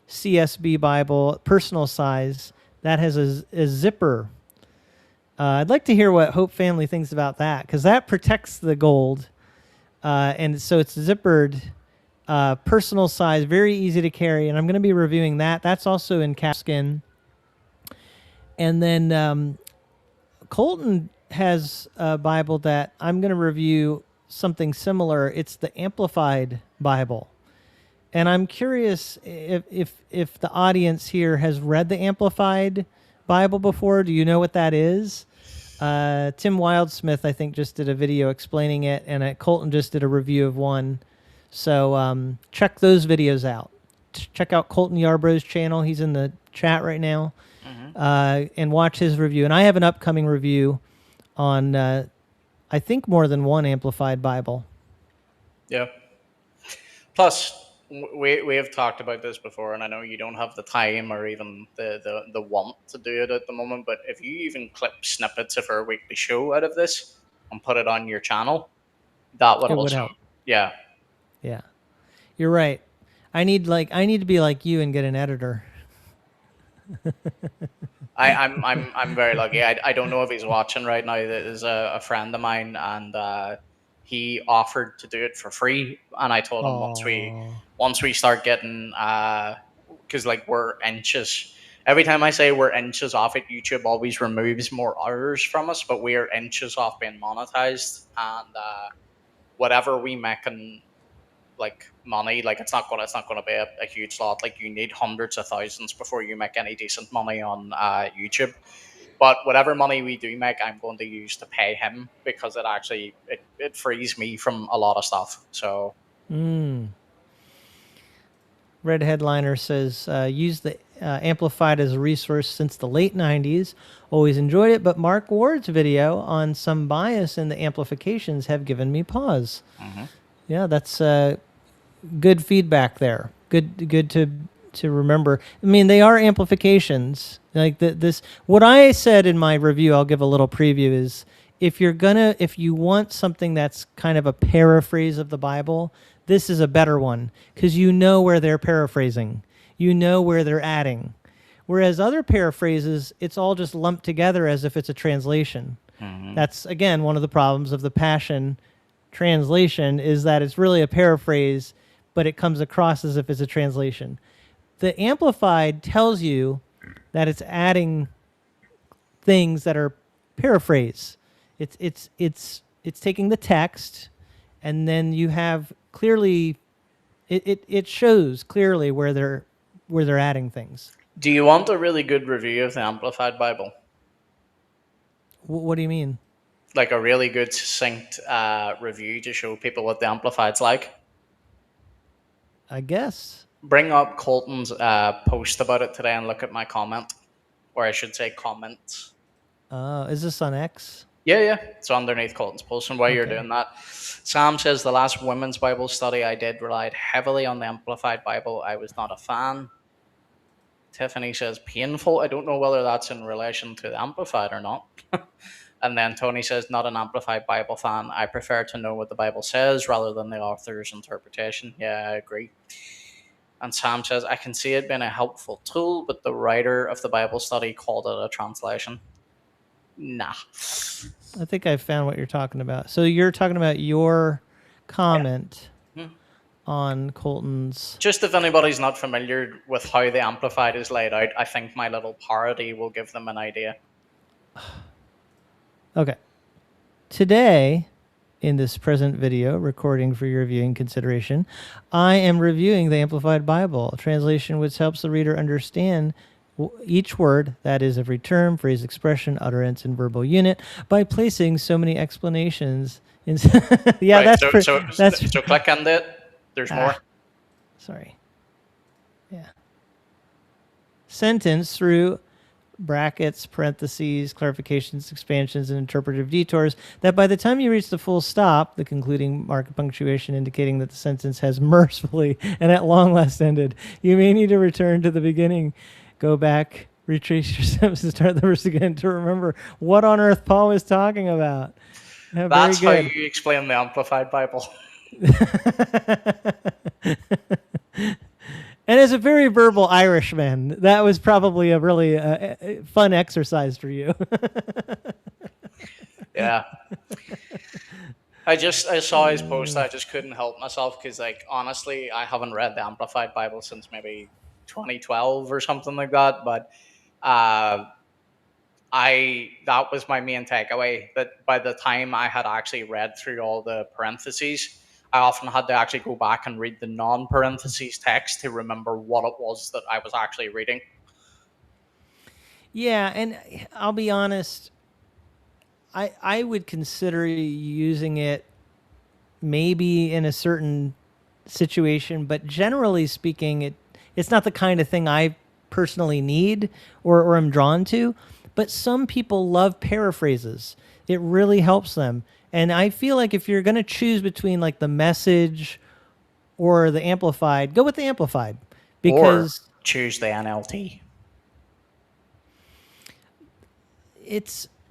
CSB Bible, personal size, that has a zipper. I'd like to hear what Hope Family thinks about that because that protects the gold. And so it's zippered, personal size, very easy to carry. And I'm going to be reviewing that. That's also in calfskin. And then Colton has a Bible that I'm going to review something similar. It's the Amplified Bible. And I'm curious if the audience here has read the Amplified Bible before. Do you know what that is? Tim Wildsmith, I think, just did a video explaining it, and Colton just did a review of one. So check those videos out. Check out Colton Yarbrough's channel. He's in the chat right now. And watch his review. And I have an upcoming review on, I think, more than one Amplified Bible. Yeah. Plus, we have talked about this before, and I know you don't have the time or even the want to do it at the moment, but if you even clip snippets of our weekly show out of this and put it on your channel, that would It would also, help. yeah. Yeah. You're right. I need to be like you and get an editor. I'm very lucky. I don't know if he's watching right now. There's a friend of mine, and he offered to do it for free. And I told him once we start getting, because like we're inches. Every time I say we're inches off it, YouTube always removes more hours from us. But we are inches off being monetized, and whatever we make in like money, like it's not gonna be a huge lot. Like you need hundreds of thousands before you make any decent money on YouTube. But whatever money we do make, I'm going to use to pay him because it actually it frees me from a lot of stuff. So Red Headliner says, use the Amplified as a resource since the late 90s. Always enjoyed it, but Mark Ward's video on some bias in the amplifications have given me pause. Yeah, that's good feedback there. Good to remember. I mean, they are amplifications. Like this, what I said in my review, I'll give a little preview, is if you want something that's kind of a paraphrase of the Bible, this is a better one because you know where they're paraphrasing. You know where they're adding. Whereas other paraphrases, it's all just lumped together as if it's a translation. That's, again, one of the problems of the Passion translation is that it's really a paraphrase, but it comes across as if it's a translation. The Amplified tells you that it's adding things that are paraphrase. It's taking the text, and then you have clearly it shows clearly where they're adding things. do you want a really good review of the Amplified Bible? What do you mean? Like a really good succinct review to show people what the Amplified's like? I guess. Bring up Colton's post about it today and look at my comment, or I should say comments. Is this on X? Yeah. It's underneath Colton's post. And while you're Okay. doing that, Sam says the last women's Bible study I did relied heavily on the Amplified Bible. I was not a fan. Tiffany says painful. I don't know whether that's in relation to the Amplified or not. And then Tony says, not an Amplified Bible fan. I prefer to know what the Bible says rather than the author's interpretation. Yeah, I agree. And Sam says, I can see it being a helpful tool, but the writer of the Bible study called it a translation. Nah. I think I found what you're talking about. So you're talking about your comment on Colton's. Just if anybody's not familiar with how the Amplified is laid out, I think my little parody will give them an idea. Okay. Today, in this present video, recording for your viewing consideration, I am reviewing the Amplified Bible, a translation which helps the reader understand each word, that is, every term, phrase, expression, utterance, and verbal unit, by placing so many explanations in. Yeah, Right. that's that's So click on it. There's more. sorry. Yeah. Sentence through brackets, parentheses, clarifications, expansions, and interpretive detours, that by the time you reach the full stop, the concluding mark of punctuation indicating that the sentence has mercifully and at long last ended, you may need to return to the beginning, go back, retrace your steps, and start the verse again to remember what on earth Paul was talking about. Yeah, That's how very good. you explain the Amplified Bible. And as a very verbal Irishman, that was probably a really fun exercise for you. Yeah. I saw his post. I just couldn't help myself because, like, honestly, I haven't read the Amplified Bible since maybe 2012 or something like that. But uh, that was my main takeaway. That by the time I had actually read through all the parentheses, I often had to actually go back and read the non-parentheses text to remember what it was that I was actually reading. Yeah, and I'll be honest, I would consider using it maybe in a certain situation, but generally speaking, it's not the kind of thing I personally need or am drawn to. But some people love paraphrases. It really helps them. And I feel like if you're going to choose between like the Message or the Amplified, go with the Amplified, because or choose the NLT.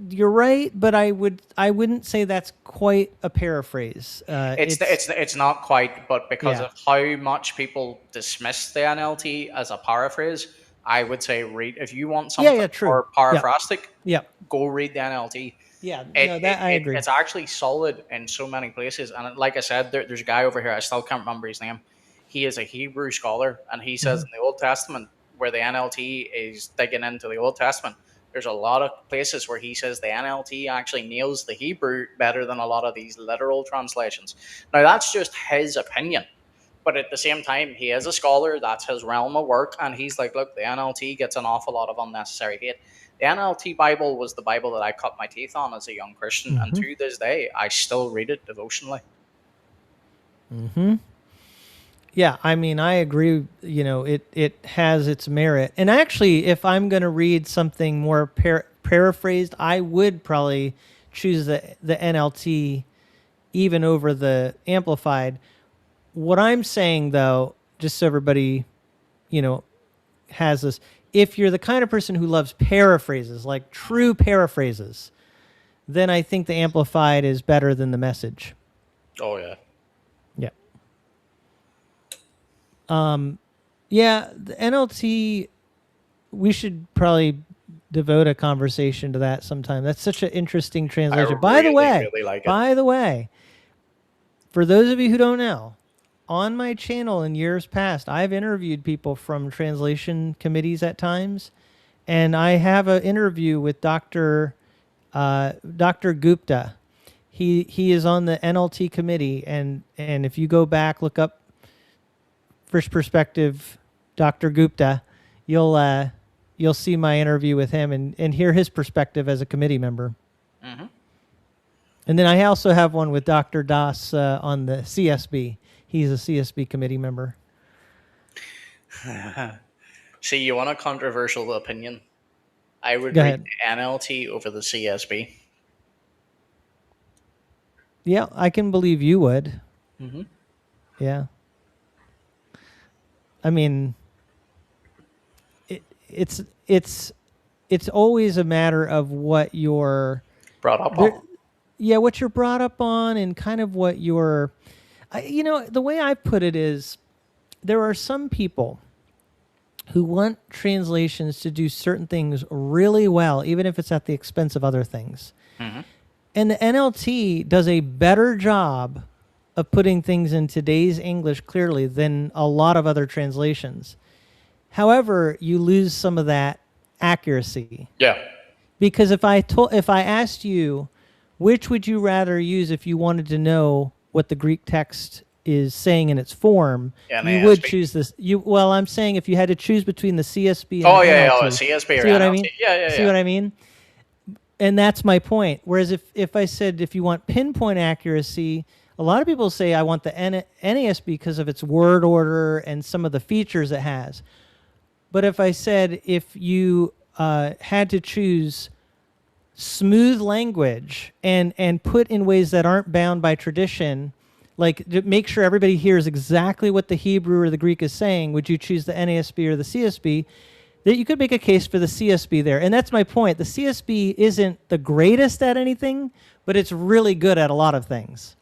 You're right, but I wouldn't say that's quite a paraphrase. It's not quite, but because Yeah. of how much people dismiss the NLT as a paraphrase, I would say read if you want something true. more paraphrastic. Yeah. Go read the NLT. Yeah, I agree. It's actually solid in so many places, and like I said, there's a guy over here. I still can't remember his name. He is a Hebrew scholar, and he says in the Old Testament where the NLT is digging into the Old Testament, there's a lot of places where he says the NLT actually nails the Hebrew better than a lot of these literal translations. Now, that's just his opinion. But at the same time, he is a scholar. That's his realm of work. And he's like, look, the NLT gets an awful lot of unnecessary hate. The NLT Bible was the Bible that I cut my teeth on as a young Christian. And to this day, I still read it devotionally. Yeah, I mean, I agree. You know, it has its merit. And actually, if I'm going to read something more paraphrased, I would probably choose the NLT even over the Amplified. What I'm saying, though, just so everybody, has this, if you're the kind of person who loves paraphrases, like true paraphrases, then I think the Amplified is better than the Message. Oh, yeah. Yeah, the NLT, we should probably devote a conversation to that sometime. That's such an interesting translation. By the way, for those of you who don't know, on my channel in years past, I've interviewed people from translation committees at times, and I have an interview with Dr. Gupta. He is on the NLT committee, and if you go back, look up Frisch Perspective, Dr. Gupta, you'll see my interview with him and hear his perspective as a committee member. And then I also have one with Dr. Das on the CSB. He's a CSB committee member. See, you want a controversial opinion? I would read the NLT over the CSB. Yeah, I can believe you would. Yeah. I mean, it's always a matter of what you're brought up on. Yeah, what you're brought up on, and kind of what you're. The way I put it is, there are some people who want translations to do certain things really well, even if it's at the expense of other things. And the NLT does a better job of putting things in today's English clearly than a lot of other translations. However, you lose some of that accuracy. Yeah. Because if I asked you, which would you rather use if you wanted to know what the Greek text is saying in its form, you would NASB. choose this. Well, I'm saying if you had to choose between the CSB and Oh the yeah, yeah, oh, NLT, CSB or see what I NLT. mean? Yeah, yeah, See yeah. what I mean? And that's my point. Whereas if I said if you want pinpoint accuracy, a lot of people say I want the NASB because of its word order and some of the features it has. But if I said if you had to choose smooth language and put in ways that aren't bound by tradition, like to make sure everybody hears exactly what the Hebrew or the Greek is saying, would you choose the NASB or the CSB? That you could make a case for the CSB there. And that's my point. The CSB isn't the greatest at anything, but it's really good at a lot of things.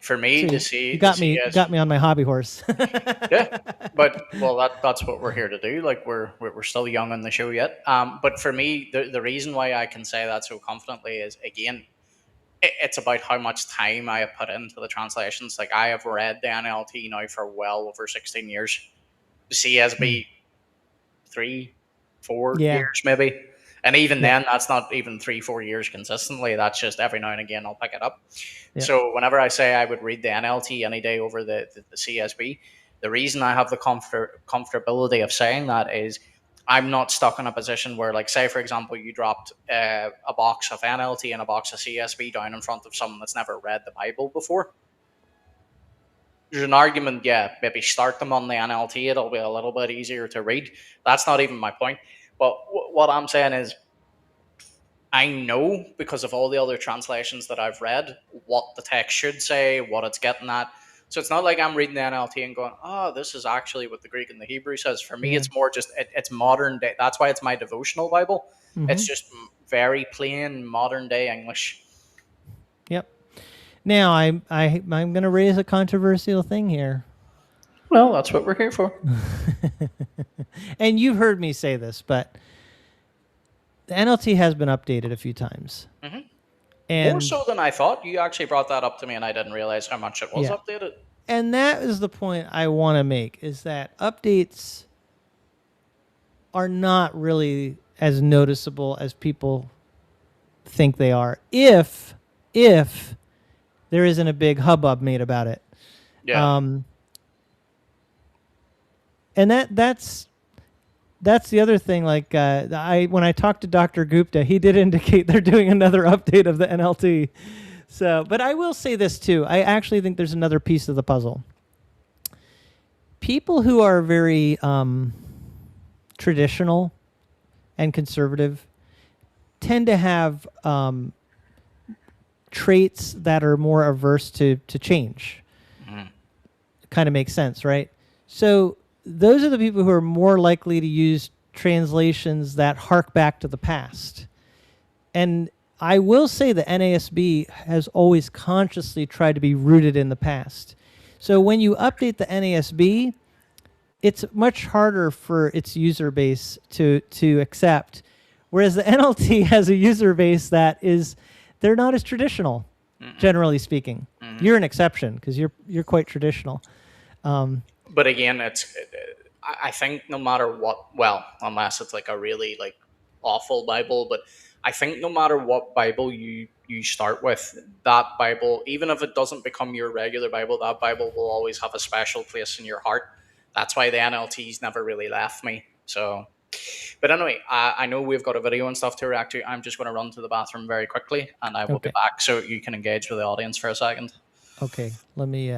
For me, So to you see the got me CS, got me on my hobby horse. yeah. But well, that's what we're here to do. Like we're still young on the show yet. But for me, the reason why I can say that so confidently is again, it's about how much time I have put into the translations. Like I have read the NLT now for well over 16 years. The CSB 3, 4 Yeah. years maybe. And even Yep. then, that's not even 3, 4 years consistently. That's just every now and again I'll pick it up. Yep. So whenever I say I would read the NLT any day over the CSB, the reason I have the comfortability of saying that is I'm not stuck in a position where, like, say for example, you dropped a box of NLT and a box of CSB down in front of someone that's never read the Bible before. There's an argument, yeah, maybe start them on the NLT. It'll be a little bit easier to read. That's not even my point. But what I'm saying is, I know because of all the other translations that I've read what the text should say, what it's getting at. So it's not like I'm reading the NLT and going, "Oh, this is actually what the Greek and the Hebrew says." For me, Yeah. it's more just it's modern day. That's why it's my devotional Bible. It's Mm-hmm. just very plain modern day English. Yep. Now I'm going to raise a controversial thing here. Well, that's what we're here for. And you've heard me say this, but the NLT has been updated a few times. Mm-hmm. More And so than I thought. You actually brought that up to me, and I didn't realize how much it was yeah. updated. And that is the point I want to make, is that updates are not really as noticeable as people think they are if there isn't a big hubbub made about it. Yeah. And that's the other thing. Like when I talked to Dr. Gupta, he did indicate they're doing another update of the NLT. So, but I will say this too. I actually think there's another piece of the puzzle. People who are very traditional and conservative tend to have traits that are more averse to change. Mm-hmm. Kind of makes sense, right? So those are the people who are more likely to use translations that hark back to the past. And I will say the NASB has always consciously tried to be rooted in the past. So when you update the NASB, it's much harder for its user base to accept. Whereas the NLT has a user base that is, they're not as traditional, generally speaking. Mm-hmm. You're an exception because you're quite traditional. But again, I think no matter what, well, unless it's like a really like awful Bible, but I think no matter what Bible you start with, that Bible, even if it doesn't become your regular Bible, that Bible will always have a special place in your heart. That's why the NLT's never really left me. So, but anyway, I know we've got a video and stuff to react to. I'm just going to run to the bathroom very quickly, and I will be back so you can engage with the audience for a second. Okay, let me.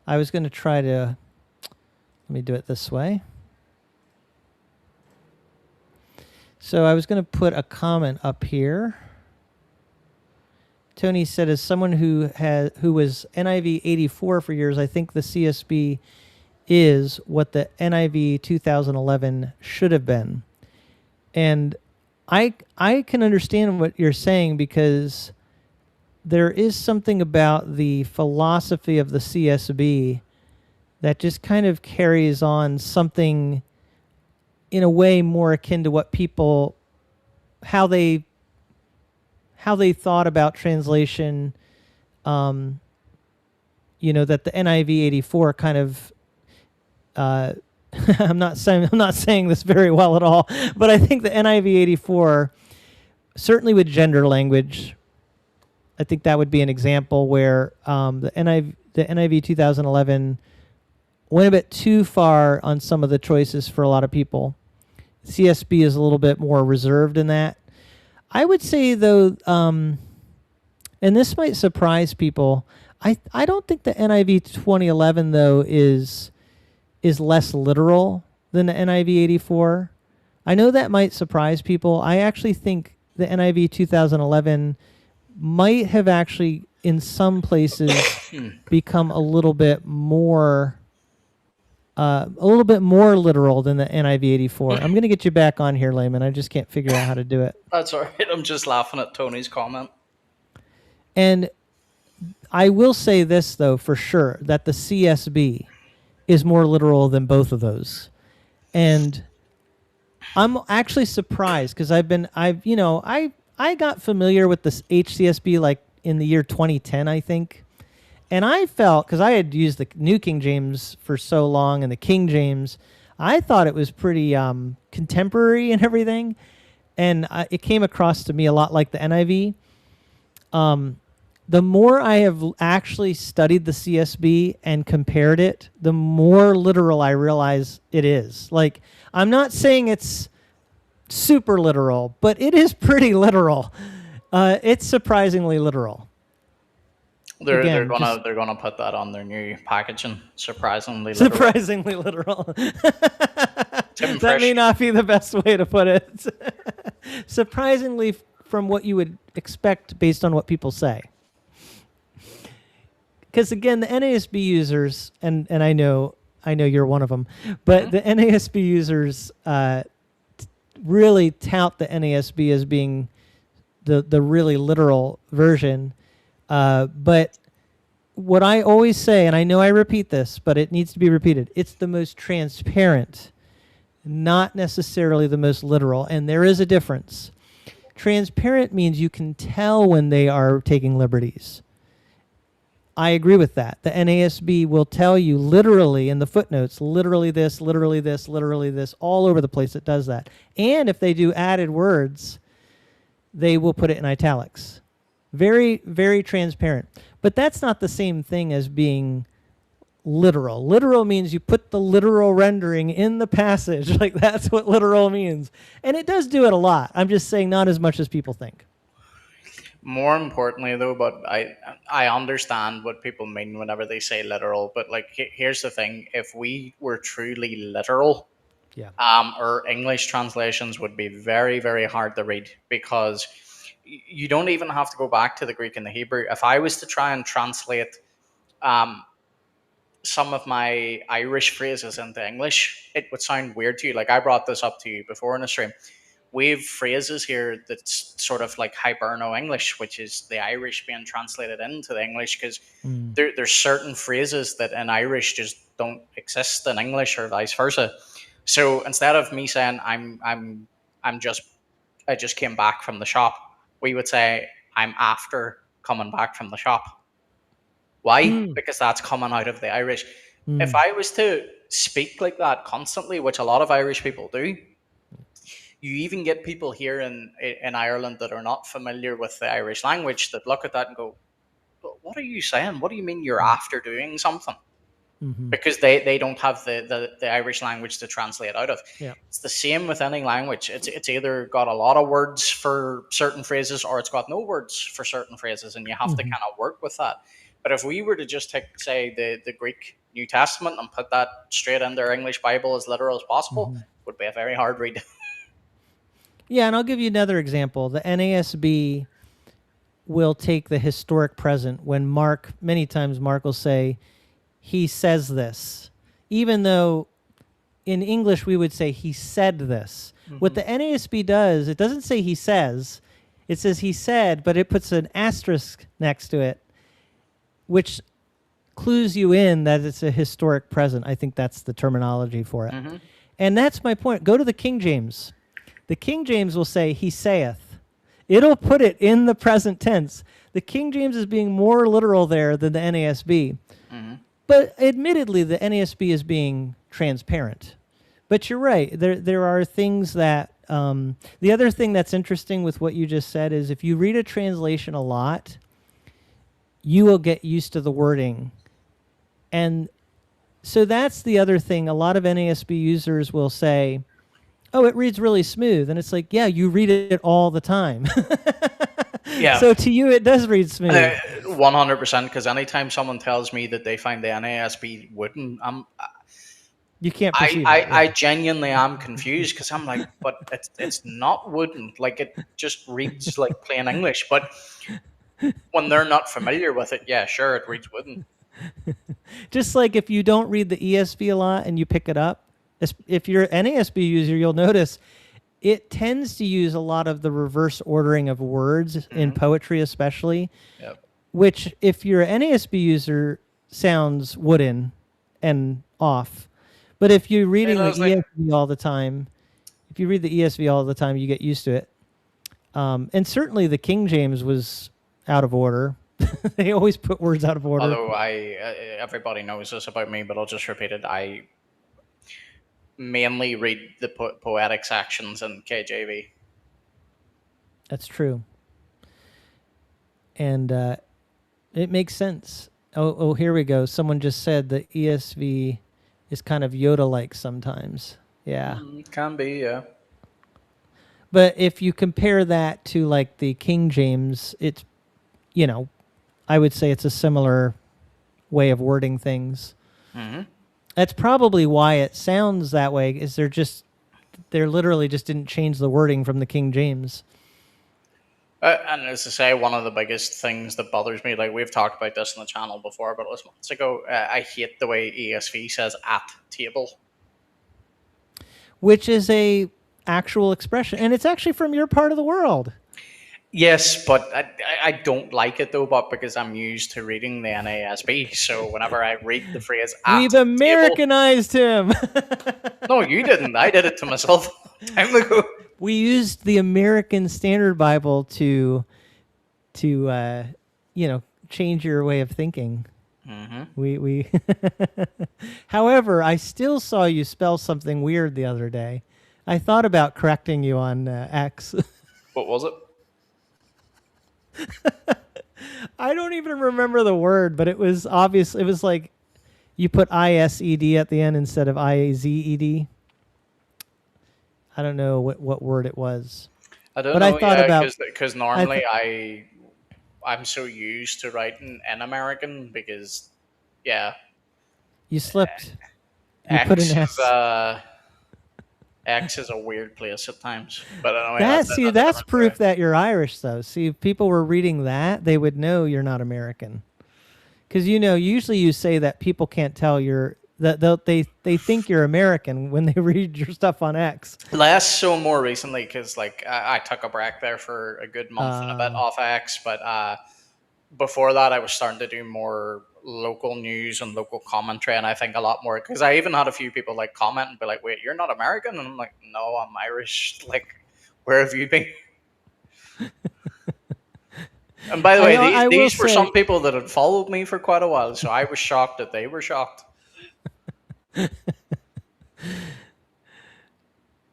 I was going to try to. Let me do it this way. So I was going to put a comment up here. Tony said, as someone who was NIV 84 for years, I think the CSB is what the NIV 2011 should have been. And I can understand what you're saying, because there is something about the philosophy of the CSB that just kind of carries on something in a way more akin to what people, how they thought about translation, that the NIV 84 kind of, I'm not saying this very well at all, but I think the NIV 84, certainly with gender language, I think that would be an example where the NIV 2011 went a bit too far on some of the choices for a lot of people. CSB is a little bit more reserved in that. I would say, though, and this might surprise people, I don't think the NIV 2011, though, is less literal than the NIV 84. I know that might surprise people. I actually think the NIV 2011 might have actually, in some places, become a little bit more literal than the NIV 84. I'm going to get you back on here, Layman. I just can't figure out how to do it. That's all right. I'm just laughing at Tony's comment. And I will say this, though, for sure, that the CSB is more literal than both of those. And I'm actually surprised because I got familiar with this HCSB like in the year 2010, I think. And I felt, because I had used the New King James for so long and the King James, I thought it was pretty contemporary and everything. And it came across to me a lot like the NIV. The more I have actually studied the CSB and compared it, the more literal I realize it is. Like, I'm not saying it's super literal, but it is pretty literal. It's surprisingly literal. They're gonna put that on their new packaging. Surprisingly literal. Surprisingly literal. Tim That Frisch. may not be the best way to put it. Surprisingly from what you would expect based on what people say. Because again, the NASB users, and I know you're one of them, but the NASB users really tout the NASB as being the really literal version. But what I always say, and I know I repeat this, but it needs to be repeated, it's the most transparent, not necessarily the most literal, and there is a difference. Transparent means you can tell when they are taking liberties. I agree with that. The NASB will tell you literally in the footnotes, literally this, literally this, literally this, all over the place it does that. And if they do added words, they will put it in italics. Very, very transparent. But that's not the same thing as being literal. Literal means you put the literal rendering in the passage. Like, that's what literal means. And it does do it a lot. I'm just saying not as much as people think. More importantly, though, but I understand what people mean whenever they say literal. But like, here's the thing: if we were truly literal, Yeah. Our English translations would be very, very hard to read because you don't even have to go back to the Greek and the Hebrew. If I was to try and translate some of my Irish phrases into English, it would sound weird to you. Like, I brought this up to you before in the stream. We've phrases here that's sort of like Hiberno English, which is the Irish being translated into the English, because there's certain phrases that in Irish just don't exist in English or vice versa. So instead of me saying I just came back from the shop, we would say I'm after coming back from the shop. Why? Because that's coming out of the Irish. If I was to speak like that constantly, which a lot of Irish people do, you even get people here in Ireland that are not familiar with the Irish language that look at that and go, what are you saying? What do you mean you're after doing something? Because they don't have the Irish language to translate out of. Yeah. It's the same with any language. It's either got a lot of words for certain phrases or it's got no words for certain phrases, and you have to kind of work with that. But if we were to just take, say, the Greek New Testament and put that straight into our English Bible as literal as possible, it would be a very hard read. Yeah, and I'll give you another example. The NASB will take the historic present when many times Mark will say, he says this. Even though in English we would say he said this. What the NASB does, it doesn't say he says, it says he said, but it puts an asterisk next to it, which clues you in that it's a historic present. I think that's the terminology for it. And that's my point. Go to the King James. The King James will say, he saith. It'll put it in the present tense. The King James is being more literal there than the NASB. But admittedly, the NASB is being transparent. But you're right. There are things that... the other thing that's interesting with what you just said is if you read a translation a lot, you will get used to the wording. And so that's the other thing. A lot of NASB users will say, "Oh, it reads really smooth." And it's like, "Yeah, you read it all the time." Yeah, So to you it does read smooth. 100%. Because anytime someone tells me that they find the NASB wooden, You can't perceive it. I Yeah. genuinely am confused because I'm like, but it's not wooden. Like it just reads like plain English. But when they're not familiar with it, yeah, sure, it reads wooden. Just like if you don't read the ESV a lot and you pick it up, if you're an NASB user, you'll notice it tends to use a lot of the reverse ordering of words in Hmm. poetry, especially, Yep. which, if you're an NASB user, sounds wooden and off. But if you're Hey, reading the Leslie. ESV all the time, if you read the ESV all the time, you get used to it. And certainly the King James was out of order. They always put words out of order. Although everybody knows this about me, but I'll just repeat it. I mainly read the poetic sections in KJV. That's true. And it makes sense. Oh, here we go. Someone just said the ESV is kind of Yoda-like sometimes. Yeah. Can be, yeah. But if you compare that to like the King James, it's, you know, I would say it's a similar way of wording things. Hmm. That's probably why it sounds that way. Is they're literally just didn't change the wording from the King James. And as I say, one of the biggest things that bothers me, like we've talked about this on the channel before, but it was months ago. I hate the way ESV says "at table." Which is a actual expression, and it's actually from your part of the world. Yes, but I don't like it though, but because I'm used to reading the NASB, so whenever I read the phrase "at We've table," Americanized him. no, you didn't. I did it to myself time ago. We used the American Standard Bible to change your way of thinking. Hmm. We However, I still saw you spell something weird the other day. I thought about correcting you on X. What was it? I don't even remember the word, but it was obvious. It was like you put ISED at the end instead of IAZED. I don't know what word it was. I don't But I know. thought Yeah, about because I normally th- I'm so used to writing in American because yeah, you slipped. You put an X is S. X is a weird place at times. But anyway, that's a That's different story. proof that you're Irish though. See, if people were reading that, they would know you're not American. Cuz usually you say that people can't tell they think you're American when they read your stuff on X. Less so more recently because like I took a break there for a good month and a bit Uh off X, but before that I was starting to do more local news and local commentary, and I think a lot more because I even had a few people like comment and be like, "Wait, you're not American?" And I'm like, "No, I'm Irish." Like, where have you been? And by the way, I will these were some say people that had followed me for quite a while, so I was shocked that they were shocked.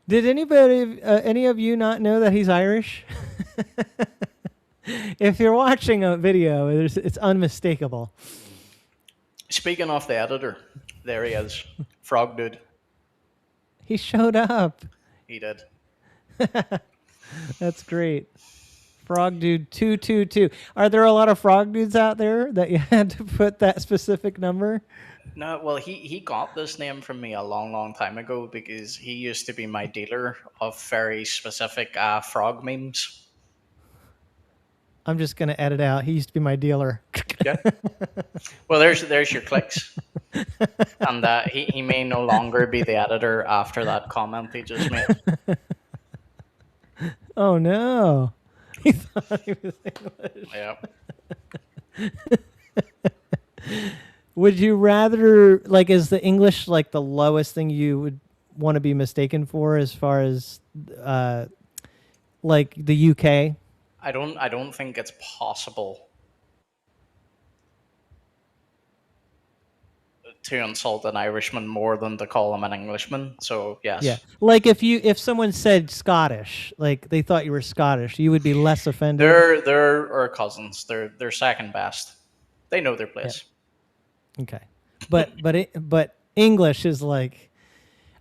did any of you not know that he's Irish? If you're watching a video, it's unmistakable. Speaking of the editor, there he is, Frog Dude. He showed up. He did. That's great. Frog Dude 222. Are there a lot of Frog Dudes out there that you had to put that specific number? No, well, he got this name from me a long, long time ago because he used to be my dealer of very specific frog memes. I'm just going to edit out. He used to be my dealer. Yeah. Well, there's your clicks, and he may no longer be the editor after that comment he just made. Oh, no. He thought he was English. Yeah. Would you rather, like, is the English like the lowest thing you would want to be mistaken for as far as, like, the UK? I don't think it's possible to insult an Irishman more than to call him an Englishman. So Yeah. yes, Like, if someone said Scottish, like, they thought you were Scottish, you would be less offended. they're our cousins. They're second best. They know their Yeah. place. Okay. But English is like.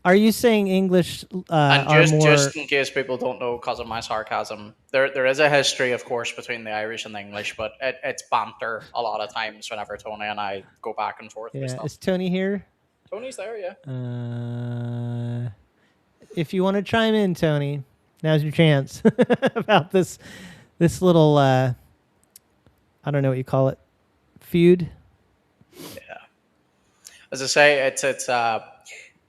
Are you saying English And are just more? in case people don't know, because of my sarcasm, there is a history, of course, between the Irish and the English, but it's banter a lot of times whenever Tony and I go back and forth with Yeah. stuff. Is Tony here? Tony's there, yeah. Uh, if you want to chime in, Tony, now's your chance about this little I don't know what you call it, feud. As I say, it's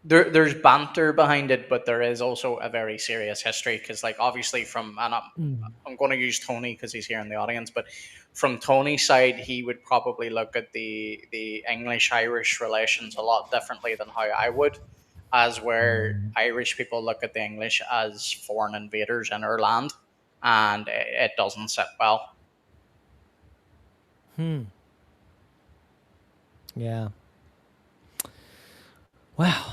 there's banter behind it, but there is also a very serious history because, like, obviously from and I'm going to use Tony because he's here in the audience, but from Tony's side, he would probably look at the English Irish relations a lot differently than how I would, as where Irish people look at the English as foreign invaders in our land, and it doesn't sit well. Yeah. Wow.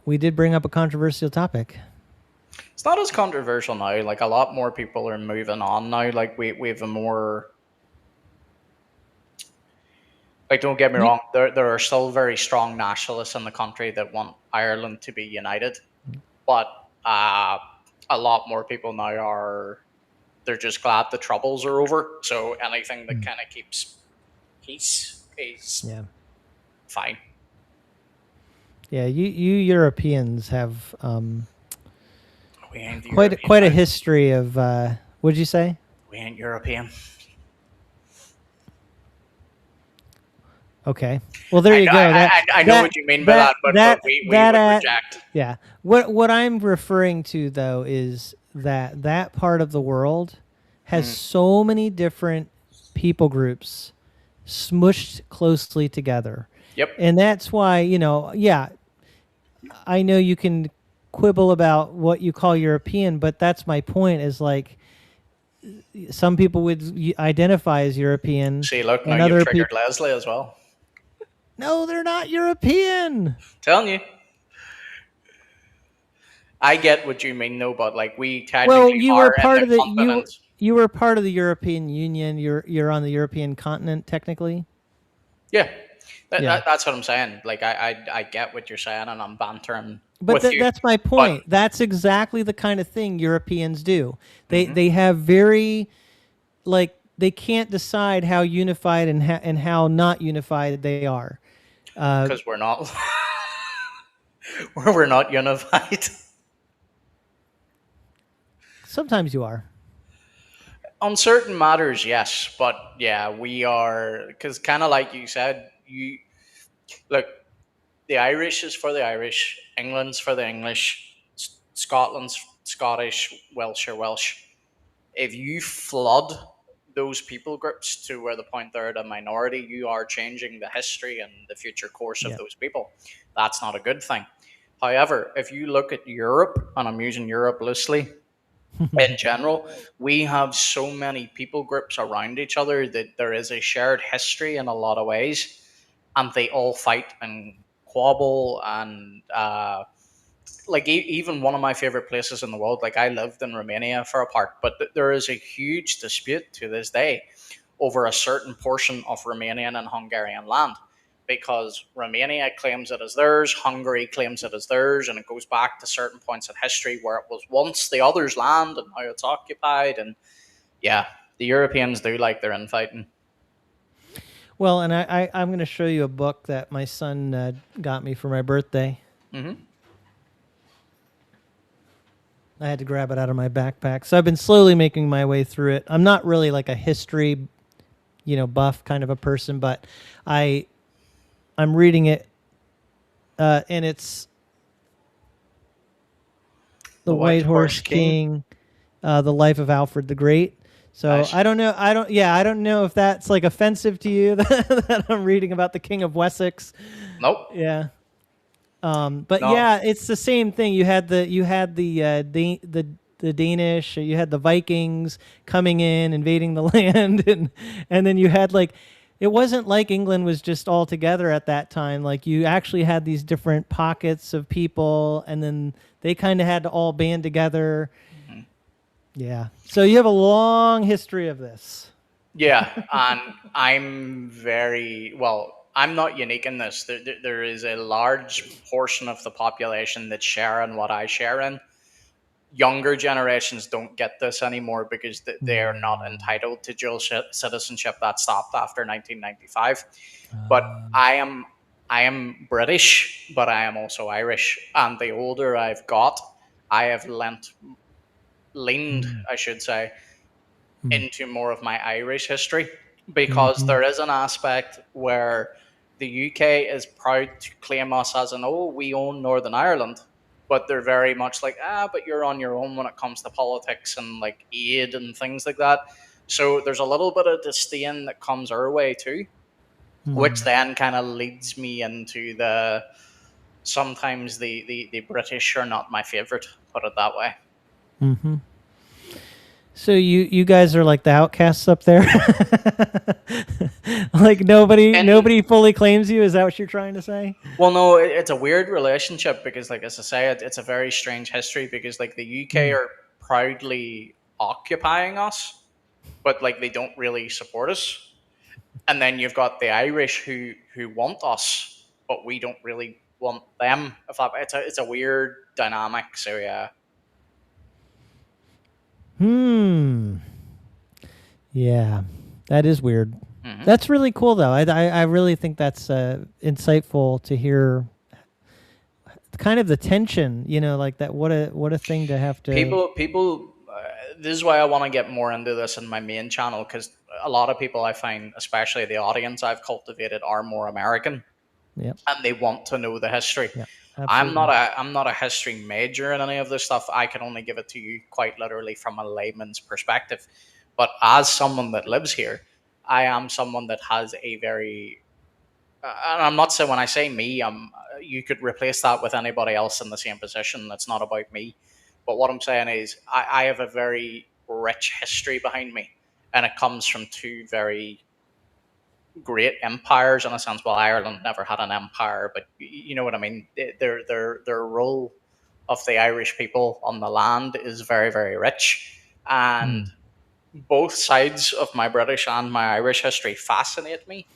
We did bring up a controversial topic. It's not as controversial now. Like a lot more people are moving on now. Like we have a more like don't get me You, wrong, there are still very strong nationalists in the country that want Ireland to be united, but a lot more people now are they're just glad the troubles are over. So anything that kind of keeps peace is yeah. fine. Yeah. You Europeans have We ain't European. quite a history of. What'd you say? We ain't European. Okay. Well, there you go. I know what you mean by that, but we would reject. Yeah. What I'm referring to though is that part of the world has so many different people groups smushed closely together. Yep. And that's why, yeah, I know you can quibble about what you call European, but that's my point is like some people would identify as European See, look, now and you've other triggered people Leslie as well. no, they're not European. Telling you. I get what you mean, though, but like we Well, technically you were are in part the of the continent. you were part of the European Union. You're on the European continent technically. Yeah, Yeah. that's what I'm saying. Like I get what you're saying, and I'm bantering But with you. that's my But point. That's exactly the kind of thing Europeans do. mhm, They have very like they can't decide how unified and how not unified they are. because we're not we're not unified Sometimes you are. on certain matters. Yes, but yeah, we are because kind of like you said. You look, the Irish is for the Irish, England's for the English, Scotland's Scottish, Welsh are Welsh. If you flood those people groups to where the point they're at a minority, you are changing the history and the future course of Yeah. those people. That's not a good thing. However, if you look at Europe, and I'm using Europe loosely, in general, we have so many people groups around each other that there is a shared history in a lot of ways, and they all fight and quabble and like even one of my favorite places in the world, like I lived in Romania for a part, but there is a huge dispute to this day over a certain portion of Romanian and Hungarian land because Romania claims it as theirs, Hungary claims it as theirs, and it goes back to certain points in history where it was once the other's land and now it's occupied. And yeah, the Europeans do like their infighting. Well, and I'm going to show you a book that my son got me for my birthday. Mm-hmm. I had to grab it out of my backpack. So I've been slowly making my way through it. I'm not really like a history, buff kind of a person, but I'm reading it, and it's The White Horse King, The Life of Alfred the Great. So Nice. I don't know. I don't know if that's like offensive to you that I'm reading about the King of Wessex. Nope. Yeah. But No. yeah, it's the same thing. You had the Danish, you had the Vikings coming in, invading the land, and then you had like, it wasn't like England was just all together at that time. Like you actually had these different pockets of people, and then they kind of had to all band together. Mhm. Yeah. So you have a long history of this. Yeah, and I'm very well. I'm not unique in this. There is a large portion of the population that share in what I share in. Younger generations don't get this anymore because they are not Hmm. entitled to dual citizenship. That stopped after 1995. But I am I am British, but I am also Irish. And the older I've got, I have leaned, Mm. I should say, Mm. into more of my Irish history, because Mhm. there is an aspect where the UK is proud to claim us as an, oh, we own Northern Ireland, but they're very much like, but you're on your own when it comes to politics and like aid and things like that. So there's a little bit of disdain that comes our way too, which Mm. then kind of leads me into the sometimes the British are not my favorite, put it that way. Mhm. So you guys are like the outcasts up there? Like And nobody fully claims you, is that what you're trying to say? well, no, it's a weird relationship because, like as I say, it's a very strange history because, like, the UK Mm. are proudly occupying us, but like they don't really support us. And then you've got the Irish who want us, but we don't really want them. If that, it's a weird dynamic. So yeah. Hmm. Yeah. That is weird. Hmm. That's really cool though. I really think that's insightful to hear kind of the tension, like that. What a thing to have to. People. This is why I want to get more into this in my main channel, because a lot of people I find, especially the audience I've cultivated, are more American Yep. and they want to know the history. Yeah. Absolutely. I'm not a history major in any of this stuff. I can only give it to you quite literally from a layman's perspective. But as someone that lives here, I am someone that has a very and I'm not saying, when I say me, you could replace that with anybody else in the same position. That's not about me. But what I'm saying is, I have a very rich history behind me, and it comes from two very great empires in a sense. Well, Ireland never had an empire, but you know what I mean. Their role of the Irish people on the land is very very rich, and Mm. both sides of my British and my Irish history fascinate me,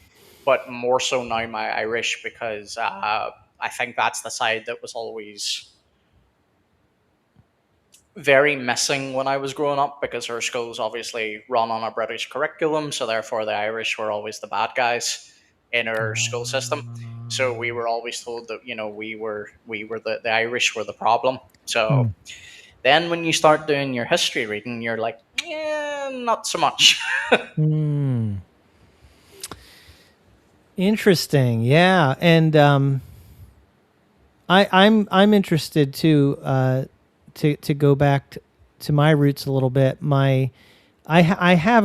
but more so now my Irish, because I think that's the side that was always very missing when I was growing up, because our schools obviously run on a British curriculum, so therefore the Irish were always the bad guys in our school system. So we were always told that, we were the Irish were the problem. So Mm. then when you start doing your history reading, you're like, yeah, not so much. Mm. Interesting. Yeah, and I'm interested too. To go back to my roots a little bit. I have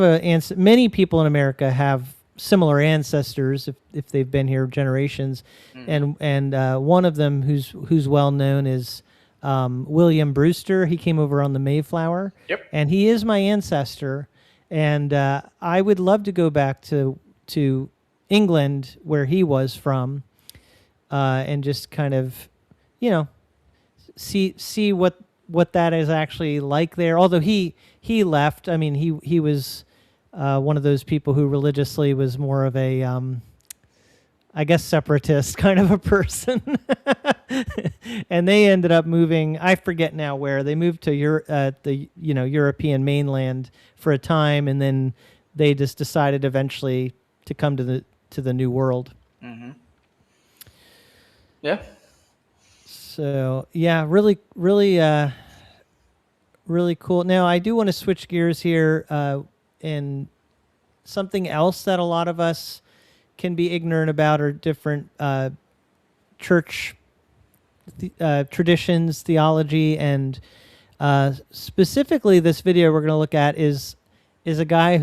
many people in America have similar ancestors if they've been here generations, Hmm. and one of them who's well known is William Brewster. He came over on the Mayflower, Yep. and he is my ancestor. And I would love to go back to England where he was from, and just kind of, you know, see what that is actually like there. Although he left. I mean, he was one of those people who religiously was more of a I guess separatist kind of a person. And they ended up moving. I forget now where they moved to the European mainland for a time, and then they just decided eventually to come to the New World. Hmm. Yeah. So yeah, really cool. Now I do want to switch gears here, and something else that a lot of us can be ignorant about are different church traditions, theology, and specifically this video we're going to look at is a guy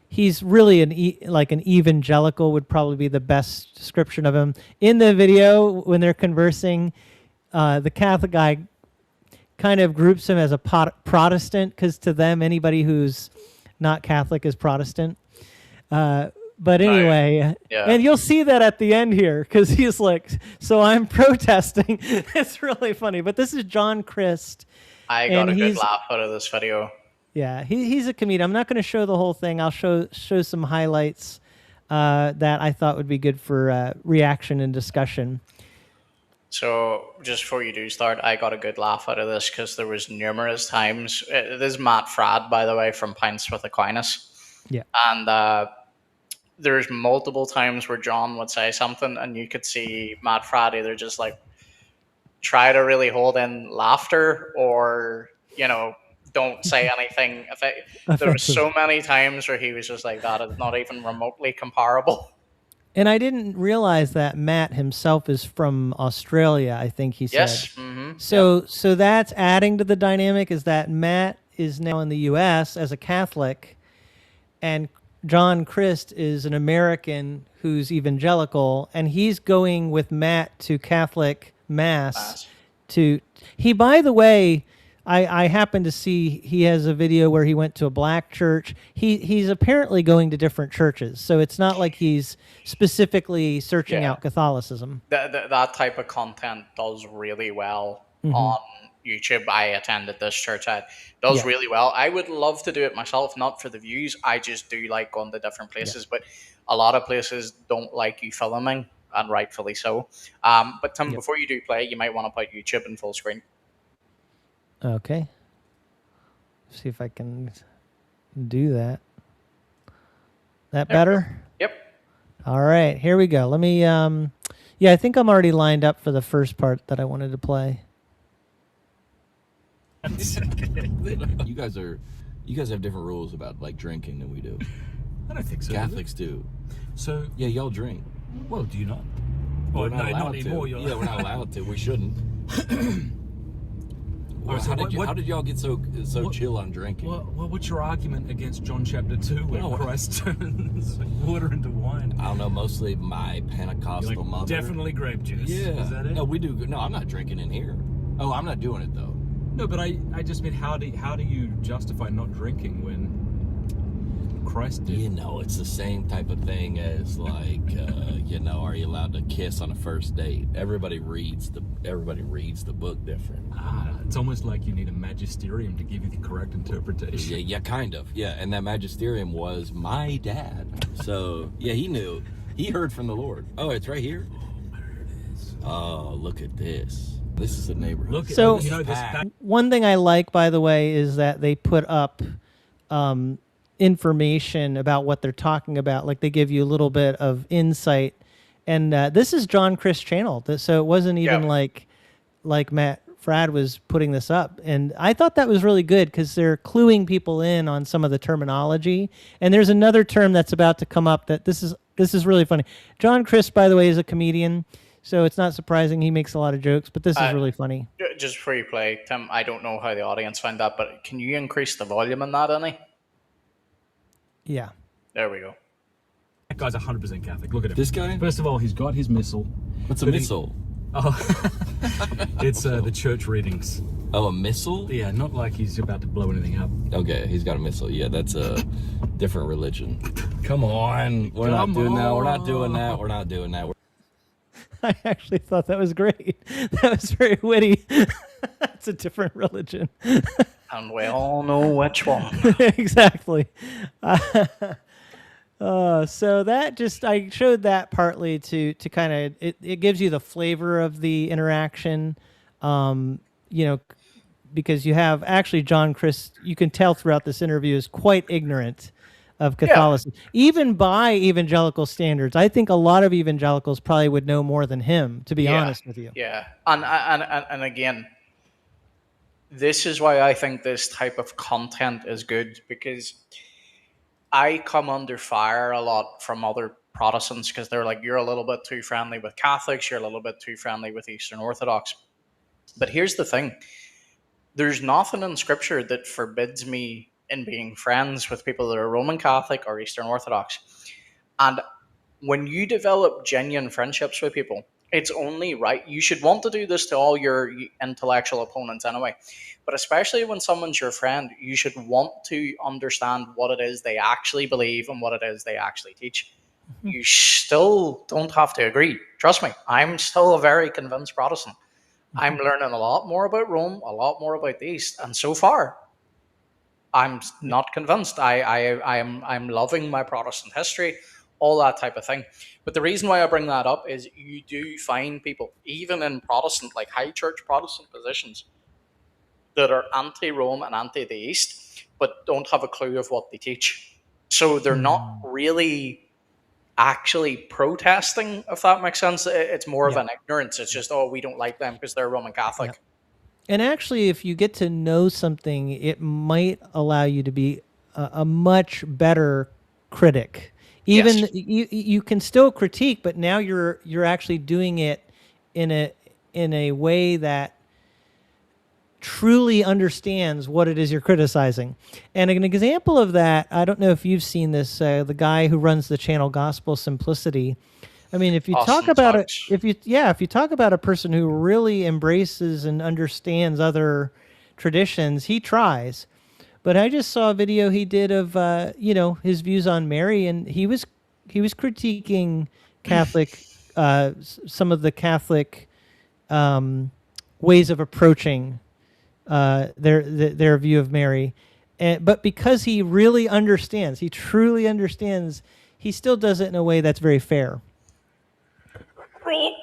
he's really like an evangelical would probably be the best description of him. In the video when they're conversing, the Catholic guy kind of groups him as a Protestant, because to them anybody who's not Catholic is Protestant. But No. anyway, Yeah. and you'll see that at the end here, because he's like, so I'm protesting. It's really funny. But this is John Christ, I got and a good he's laugh out of this video. Yeah, he's a comedian. I'm not going to show the whole thing. I'll show some highlights that I thought would be good for reaction and discussion. So just before you do start, I got a good laugh out of this because there was numerous times. This is Matt Frad, by the way, from Pints with Aquinas, Yeah. and there's multiple times where John would say something, and you could see Matt Frad either just like try to really hold in laughter, or don't say anything. There was Offensive. so many times where he was just like, that is not even remotely comparable. And I didn't realize that Matt himself is from Australia, I think he said. Yes. Mm-hmm. Yep. So that's adding to the dynamic, is that Matt is now in the US as a Catholic, and John Christ is an American who's evangelical, and he's going with Matt to Catholic mass. Nice. He, by the way, I happened to see he has a video where he went to a black church. He's apparently going to different churches, so it's not like he's specifically searching Yeah. out Catholicism. That type of content does really well on YouTube. I attended this church. It does Yeah. really well. I would love to do it myself, not for the views. I just do like going to different places, but a lot of places don't like you filming, and rightfully so. But Tim, before you do play, you might want to put YouTube in full screen. Okay. See if I can do that. That better? Yep. All right, here we go. Let me yeah, I think I'm already lined up for the first part that I wanted to play. You guys have different rules about like drinking than we do. I don't think so. Catholics do. So, Yeah, y'all drink. well, do you not? We're Oh, not no, not allowed anymore. to. You're Yeah, we're not allowed to. We shouldn't. Well, so how did y'all get so chill on drinking? Well, what's your argument against John chapter 2 where No. Christ turns water into wine? I don't know. Mostly my Pentecostal You're like, mother. definitely grape juice. Yeah. Is that it? No, we do. No, I'm not drinking in here. Oh, I'm not doing it though. No, but I just mean, how do you justify not drinking when Christ did? You know, it's the same type of thing as like, are you allowed to kiss on a first date? Everybody reads the book different. It's almost like you need a magisterium to give you the correct interpretation. Yeah, kind of. Yeah, and that magisterium was my dad. So yeah, he knew. He heard from the Lord. Oh, it's right here. There it is. Oh, look at this. This is the neighborhood. Look, So- you know this. One thing I like, by the way, is that they put up information about what they're talking about. Like they give you a little bit of insight. And this is John Christ's channel. So it wasn't even like Matt Frad was putting this up. And I thought that was really good because they're cluing people in on some of the terminology. And there's another term that's about to come up that this is really funny. John Christ, by the way, is a comedian. So it's not surprising he makes a lot of jokes, but this is really funny. Just before you play, Tim, I don't know how the audience find that, but can you increase the volume in that any? Yeah. There we go. That guy's 100% Catholic. Look at him. This guy? First of all, he's got his missal. What's a But he- missal? Oh, it's the church readings. Oh, a missile? Yeah, not like he's about to blow anything up. Okay, he's got a missile. Yeah, that's a different religion. Come on. We're not Come doing that. We're not on. doing that. We're not doing that. I actually thought that was great. That was very witty. It's a different religion. And we all know which one. Exactly. So that just, I showed that partly to kind of, it gives you the flavor of the interaction, because you have actually John Christ, you can tell throughout this interview, is quite ignorant of Catholicism, even by evangelical standards. I think a lot of evangelicals probably would know more than him, to be honest with you. Yeah, and again, this is why I think this type of content is good, because I come under fire a lot from other Protestants because they're like, you're a little bit too friendly with Catholics, you're a little bit too friendly with Eastern Orthodox. But here's the thing. There's nothing in Scripture that forbids me in being friends with people that are Roman Catholic or Eastern Orthodox. And when you develop genuine friendships with people, it's only right. You should want to do this to all your intellectual opponents anyway. But especially when someone's your friend, you should want to understand what it is they actually believe and what it is they actually teach. You still don't have to agree. Trust me, I'm still a very convinced Protestant. I'm learning a lot more about Rome, a lot more about the East. And so far, I'm not convinced. I'm loving my Protestant history, all that type of thing. But the reason why I bring that up is you do find people, even in Protestant, like high church Protestant positions, that are anti-Rome and anti-the-East, but don't have a clue of what they teach. So they're not really actually protesting, if that makes sense. It's more of Yeah. an ignorance. It's just, oh, we don't like them because they're Roman Catholic. Yep. And actually, if you get to know something, it might allow you to be a much better critic. Even Yes. you can still critique, but now you're actually doing it in a way that truly understands what it is you're criticizing. And an example of that, I don't know if you've seen this, the guy who runs the channel Gospel Simplicity. I mean, if you talk Austin about it, Suggs. if you talk about a person who really embraces and understands other traditions, he tries. But I just saw a video he did of his views on Mary, and he was critiquing Catholic, some of the Catholic ways of approaching their view of Mary, but because he really understands, he truly understands, he still does it in a way that's very fair. Roll.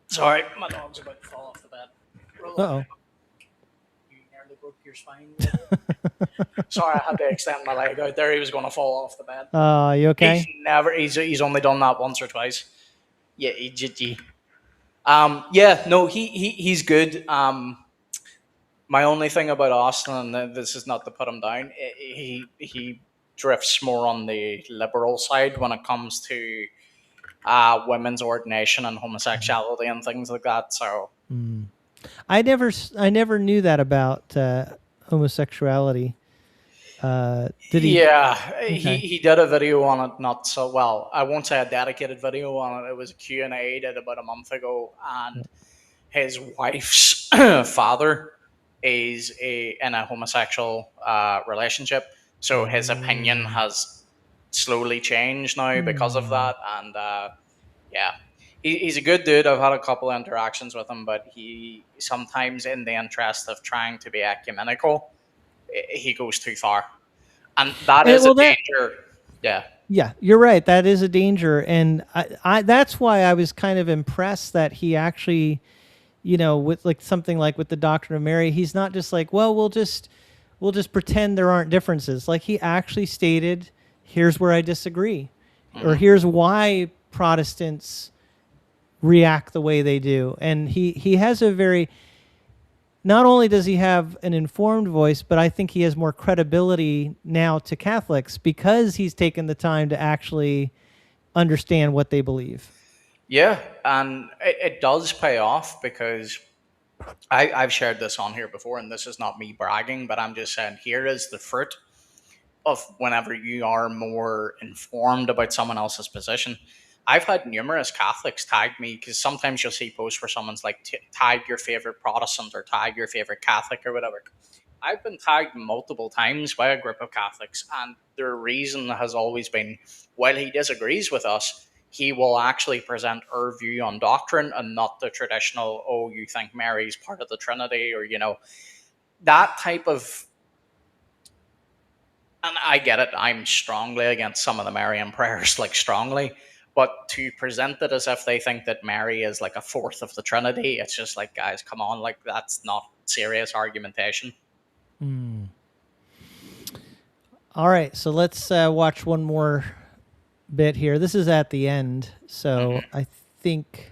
Sorry, my dog's about to fall off the bed. Roll. Uh-oh. You nearly broke your spine. Sorry, I had to extend my leg out there. He was going to fall off the bed. You okay? He's only done that once or twice. Yeah, he's good. My only thing about Austin, and this is not to put him down, he drifts more on the liberal side when it comes to women's ordination and homosexuality and things like that. So I never knew that about homosexuality. Did he? Yeah, Okay. he did a video on it. Not so well. I won't say a dedicated video on it. It was a Q&A he did about a month ago, and his wife's father is in a homosexual relationship. So his opinion has slowly changed now because of that. And yeah, he's a good dude. I've had a couple of interactions with him, but he sometimes, in the interest of trying to be ecumenical, he goes too far. And that is a danger. Yeah. Yeah, you're right. That is a danger. And I that's why I was kind of impressed that he actually, with like something like with the Doctrine of Mary, he's not just like, well, we'll just pretend there aren't differences. Like he actually stated, here's where I disagree, or here's why Protestants react the way they do. And he has a very, not only does he have an informed voice, but I think he has more credibility now to Catholics because he's taken the time to actually understand what they believe. Yeah, and it does pay off because I've shared this on here before, and this is not me bragging, but I'm just saying here is the fruit of whenever you are more informed about someone else's position. I've had numerous Catholics tag me because sometimes you'll see posts where someone's like, tag your favorite Protestant or tag your favorite Catholic or whatever. I've been tagged multiple times by a group of Catholics, and their reason has always been, while he disagrees with us, he will actually present our view on doctrine and not the traditional, oh, you think Mary's part of the Trinity, or, that type of. And I get it, I'm strongly against some of the Marian prayers, like strongly. But to present it as if they think that Mary is like a fourth of the Trinity, it's just like, guys, come on, like that's not serious argumentation. All right, so let's watch one more bit here. This is at the end, so I think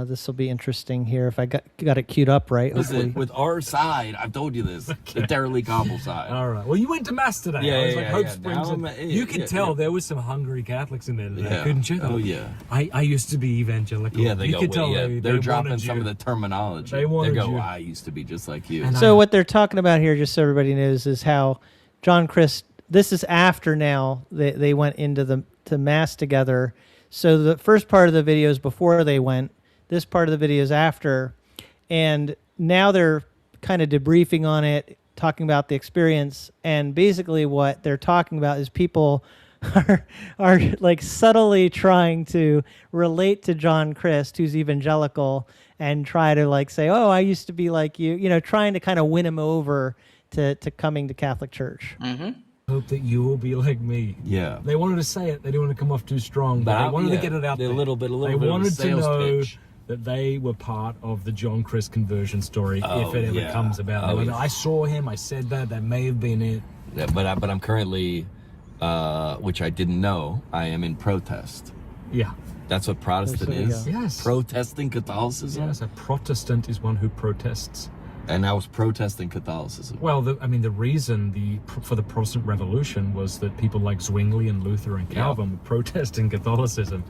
this will be interesting here if I got it queued up right. Listen, with our side, I've told you this, the Derely Gobble side. All right. Well, you went to mass today. Yeah, I was yeah, like, Hope yeah. Springs. Now And you could tell there was some hungry Catholics in there today, Yeah. couldn't you? Oh, yeah. I used to be evangelical. Yeah, they you go, could tell they're dropping wanted some you. of the terminology. They wanted go, you. I used to be just like you. And So what they're talking about here, just so everybody knows, is how John Christ. This is after now they went into to mass together. So the first part of the video is before they went. This part of the video is after, and now they're kind of debriefing on it, talking about the experience. And basically, what they're talking about is people are like subtly trying to relate to John Christ, who's evangelical, and try to like say, "Oh, I used to be like you," trying to kind of win him over to coming to Catholic Church. Mm-hmm. Hope that you will be like me. Yeah. They wanted to say it. They didn't want to come off too strong, but they wanted to get it out there. A little bit They of a wanted to sales know pitch. that they were part of the John Christ conversion story, Oh, if it ever yeah. comes about. Oh, They went, yeah. I saw him. I said that. That may have been it. Yeah, but I'm currently, which I didn't know, I am in protest. Yeah. That's what Protestant There you is. go. Yes. Protesting Catholicism. Yes, a Protestant is one who protests. And I was protesting Catholicism. Well, the reason for the Protestant Revolution was that people like Zwingli and Luther and Calvin were protesting Catholicism.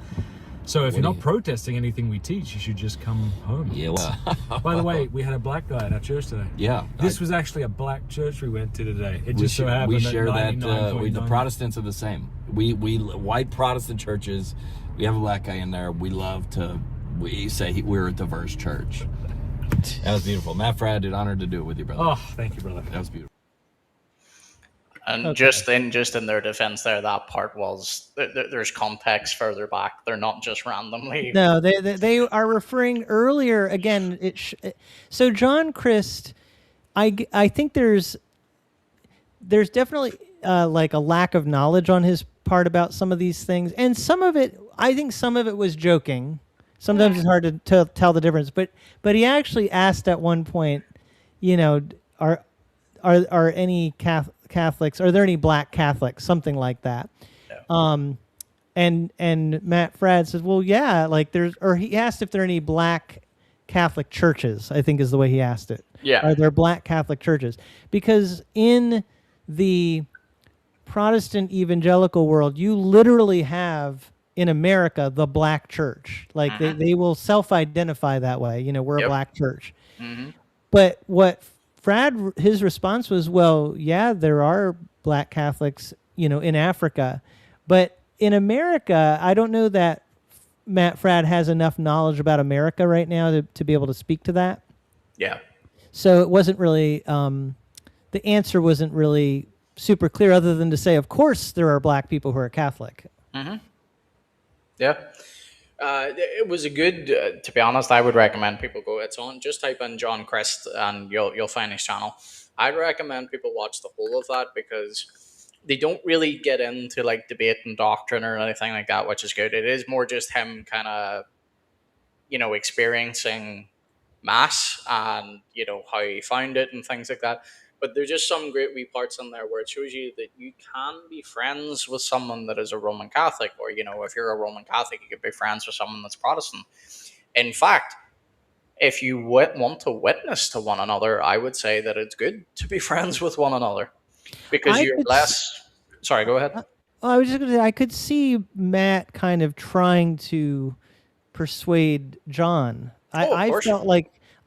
So if you're not protesting anything we teach, you should just come home. Yeah. Well, By the way, we had a black guy at our church today. yeah. This was actually a black church we went to today. It we just so happened we that share that. The 99.9 Protestants are the same. We white Protestant churches. We have a black guy in there. We love to. We say we're a diverse church. That was beautiful. Matt Frad, did honor to do it with you, brother. Oh, thank you, brother. That was beautiful. And Okay. just in their defense, there, that part was there's context further back. They're not just randomly. No, they are referring earlier again. So John Christ, I think there's definitely like a lack of knowledge on his part about some of these things, and some of it, I think some of it was joking. Sometimes it's hard to tell the difference, but he actually asked at one point, are any Catholics? Are there any black Catholics? Something like that. Yeah. And Matt Frad says, well, yeah, like he asked if there are any black Catholic churches, I think is the way he asked it. Yeah. Are there black Catholic churches? Because in the Protestant evangelical world, you literally have in America the black church. Like they will self-identify that way. We're a black church. Mm-hmm. But what his response was, well, yeah, there are black Catholics, in Africa. But in America, I don't know that Matt Frad has enough knowledge about America right now to be able to speak to that. Yeah. So it wasn't really, the answer wasn't really super clear other than to say, of course, there are black people who are Catholic. Mm-hmm. Yeah. It was a good, to be honest, I would recommend people go, it's on, just type in John Christ and you'll find his channel. I'd recommend people watch the whole of that because they don't really get into like debate and doctrine or anything like that, which is good. It is more just him kind of, experiencing mass and, how he found it and things like that. But there's just some great wee parts in there where it shows you that you can be friends with someone that is a Roman Catholic, or, if you're a Roman Catholic, you could be friends with someone that's Protestant. In fact, if you want to witness to one another, I would say that it's good to be friends with one another because you're less. Sorry, go ahead. I was just going to say, I could see Matt kind of trying to persuade John.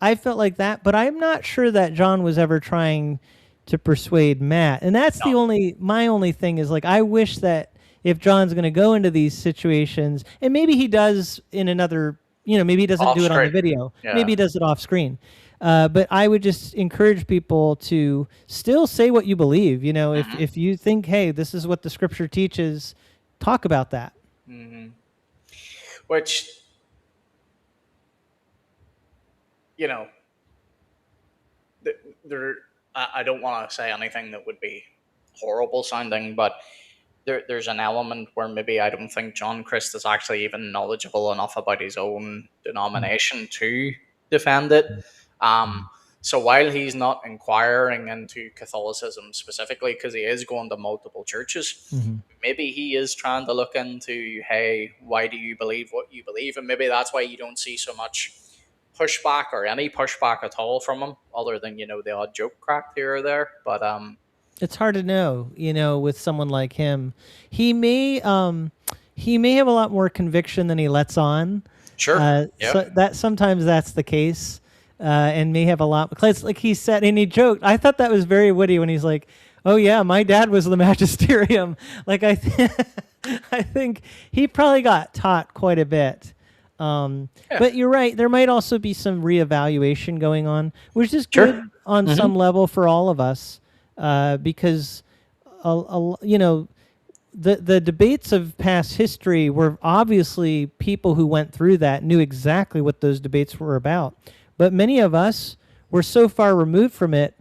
I felt like that, but I'm not sure that John was ever trying to persuade Matt. And that's my only thing is like, I wish that if John's going to go into these situations, and maybe he does in another, maybe he doesn't do it on the video. Yeah. Maybe he does it off screen. But I would just encourage people to still say what you believe. If you think, hey, this is what the scripture teaches, talk about that. Mm-hmm. Which, I don't want to say anything that would be horrible sounding, but there's an element where maybe I don't think John Christ is actually even knowledgeable enough about his own denomination to defend it. So while he's not inquiring into Catholicism specifically, because he is going to multiple churches, maybe he is trying to look into, hey, why do you believe what you believe? And maybe that's why you don't see so much pushback or any pushback at all from him, other than, the odd joke cracked here or there. But it's hard to know, with someone like him. He may have a lot more conviction than he lets on. Sure. So that sometimes that's the case. And may have a lot, like he said, and he joked. I thought that was very witty when he's like, "Oh yeah, my dad was the magisterium." Like I think he probably got taught quite a bit. But you're right. There might also be some reevaluation going on, which is good on some level for all of us, because the debates of past history were obviously people who went through that knew exactly what those debates were about. But many of us were so far removed from it,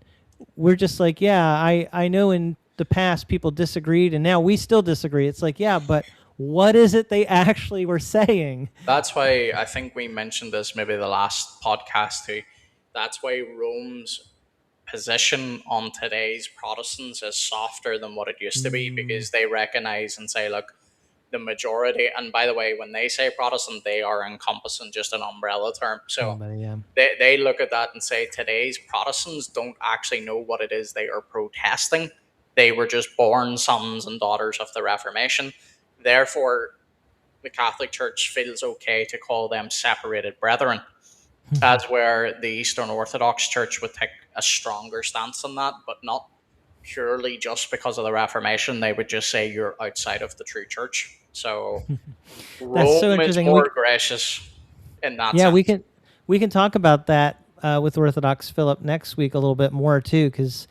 we're just like, yeah, I know in the past people disagreed, and now we still disagree. It's like, yeah, but what is it they actually were saying? That's why I think we mentioned this maybe the last podcast too. That's why Rome's position on today's Protestants is softer than what it used to be, because they recognize and say, look, the majority, and by the way, when they say Protestant, they are encompassing just an umbrella term. So Somebody, yeah. they look at that and say today's Protestants don't actually know what it is they are protesting. They were just born sons and daughters of the Reformation. Therefore, the Catholic Church feels okay to call them separated brethren, as where the Eastern Orthodox Church would take a stronger stance on that, but not purely just because of the Reformation. They would just say you're outside of the true church. So That's so Rome is interesting. more gracious in that Yeah, sense. we can talk about that with Orthodox Philip next week a little bit more too, because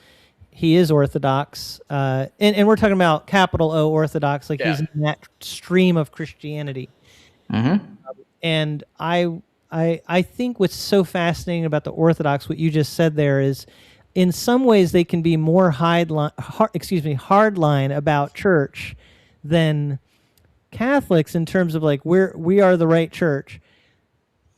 he is Orthodox, and we're talking about capital O Orthodox, like he's in that stream of Christianity. And I think what's so fascinating about the Orthodox, what you just said there, is in some ways they can be more hardline about church than Catholics in terms of like we are the right church.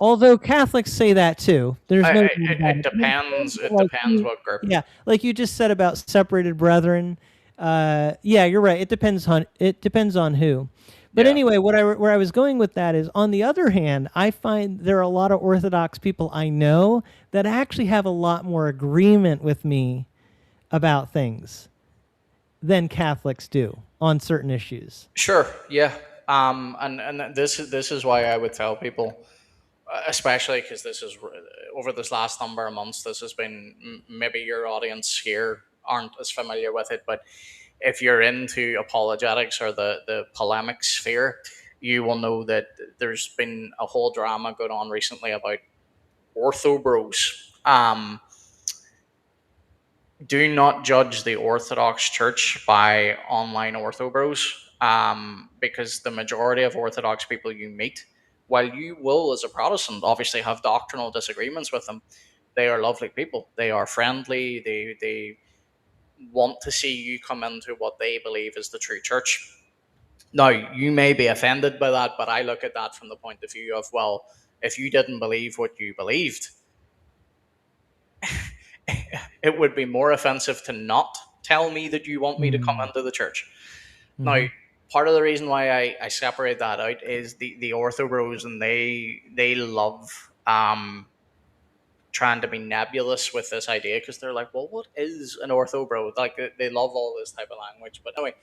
Although Catholics say that too. There's no it depends. It like depends what group. Yeah, like you just said about separated brethren. Yeah, you're right. It depends on who. But anyway, where I was going with that is, on the other hand, I find there are a lot of Orthodox people I know that actually have a lot more agreement with me about things than Catholics do on certain issues. Sure, yeah. And this is why I would tell people, especially because this is over this last number of months, this has been, maybe your audience here aren't as familiar with it, but if you're into apologetics or the polemic sphere, you will know that there's been a whole drama going on recently about orthobros. Do not judge the Orthodox Church by online orthobros, because the majority of Orthodox people you meet, while you will, as a Protestant, obviously have doctrinal disagreements with them, they are lovely people. They are friendly. They want to see you come into what they believe is the true church. Now, you may be offended by that, but I look at that from the point of view of, well, if you didn't believe what you believed, it would be more offensive to not tell me that you want me to come into the church. Now, part of the reason why I separate that out is the ortho bros, and they love trying to be nebulous with this idea, because they're like, well, what is an ortho bro? Like, they love all this type of language. But anyway,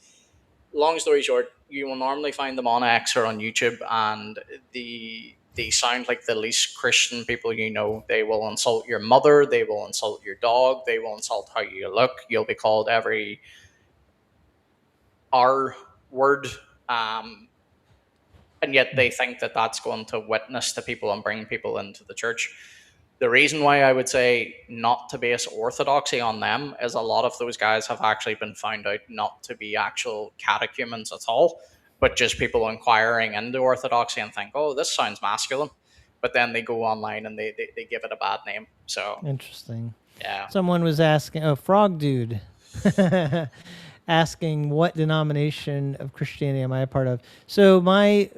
long story short, you will normally find them on X or on YouTube, and they sound like the least Christian people you know. They will insult your mother, they will insult your dog, they will insult how you look. You'll be called every R word, and yet they think that that's going to witness to people and bring people into the church. The reason why I would say not to base orthodoxy on them is a lot of those guys have actually been found out not to be actual catechumens at all, but just people inquiring into orthodoxy and think, oh, this sounds masculine. But then they go online and they give it a bad name. So Interesting. yeah. Someone was asking, Frog Dude, asking what denomination of Christianity am I a part of? So my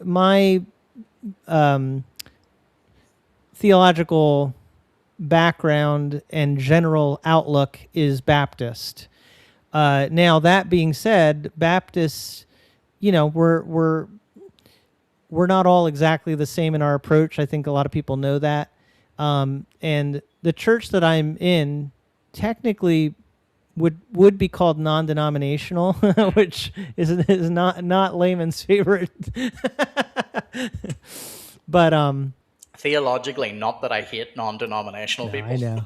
theological background and general outlook is Baptist. Now, that being said, Baptists, we're not all exactly the same in our approach. I think a lot of people know that. And the church that I'm in technically would be called non-denominational, which is not Layman's favorite. But Theologically, not that I hate non-denominational people. I know.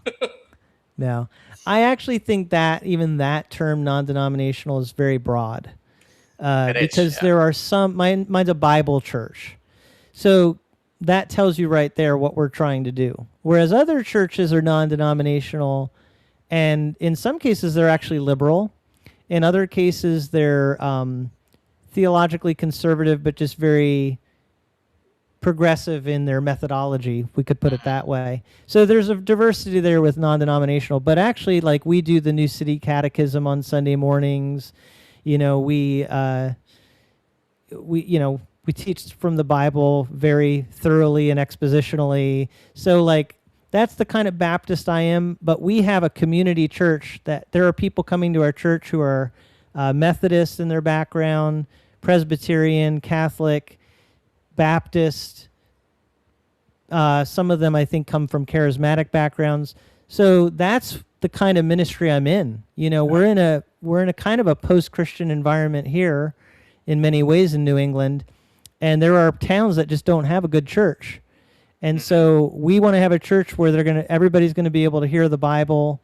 No, I actually think that even that term non-denominational is very broad, because there are some. Mine's a Bible church, so that tells you right there what we're trying to do. Whereas other churches are non-denominational, and in some cases they're actually liberal. In other cases they're theologically conservative, but just very progressive in their methodology. We could put it that way. So there's a diversity there with non-denominational, but actually, like, we do the New City Catechism on Sunday mornings. You know, we teach from the Bible very thoroughly and expositionally. So, like, that's the kind of Baptist I am. But we have a community church that there are people coming to our church who are Methodist in their background, Presbyterian, Catholic, Baptist. Some of them, I think, come from charismatic backgrounds. So that's the kind of ministry I'm in. You know, we're in a kind of a post-Christian environment here, in many ways in New England, and there are towns that just don't have a good church. And so we want to have a church where everybody's going to be able to hear the Bible,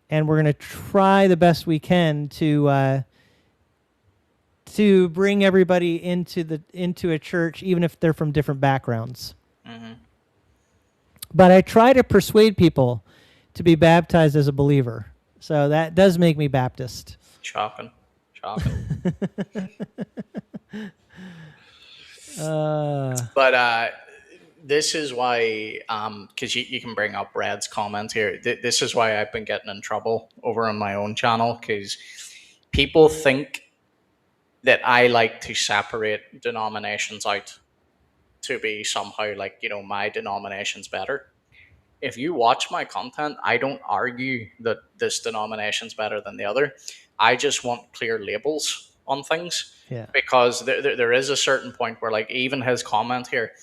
and we're going to try the best we can to bring everybody into a church, even if they're from different backgrounds. Mm-hmm. But I try to persuade people to be baptized as a believer. So that does make me Baptist. Shocking. But this is why, because you can bring up Red's comment here. This is why I've been getting in trouble over on my own channel, because people think that I like to separate denominations out to be somehow like, you know, my denomination's better. If you watch my content, I don't argue that this denomination's better than the other. I just want clear labels on things. Yeah. Because there is a certain point where, like, even his comment here,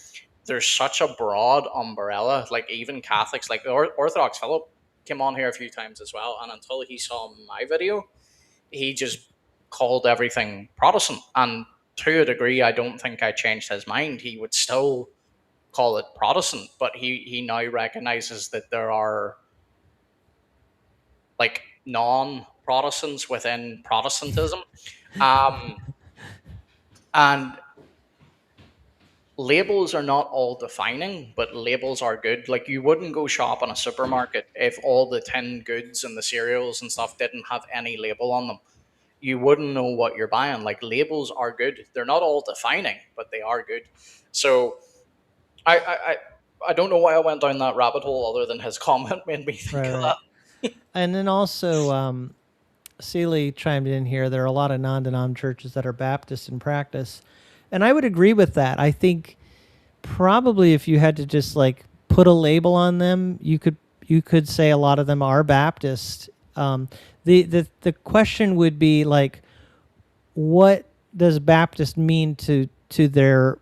there's such a broad umbrella. Like, even Catholics, like Orthodox Philip came on here a few times as well, and until he saw my video, he just called everything Protestant. And to a degree, I don't think I changed his mind. He would still call it Protestant, but he now recognizes that there are, like, non-Protestants within Protestantism. And labels are not all defining, but labels are good. Like, you wouldn't go shop in a supermarket if all the tinned goods and the cereals and stuff didn't have any label on them. You wouldn't know what you're buying. Like, labels are good. They're not all defining, but they are good. So I don't know why I went down that rabbit hole, other than his comment made me think of that. And then also, Seeley chimed in here. There are a lot of non-denom churches that are Baptist in practice, and I would agree with that. I think probably if you had to just, like, put a label on them, you could say a lot of them are Baptist. The question would be, like, what does Baptist mean to the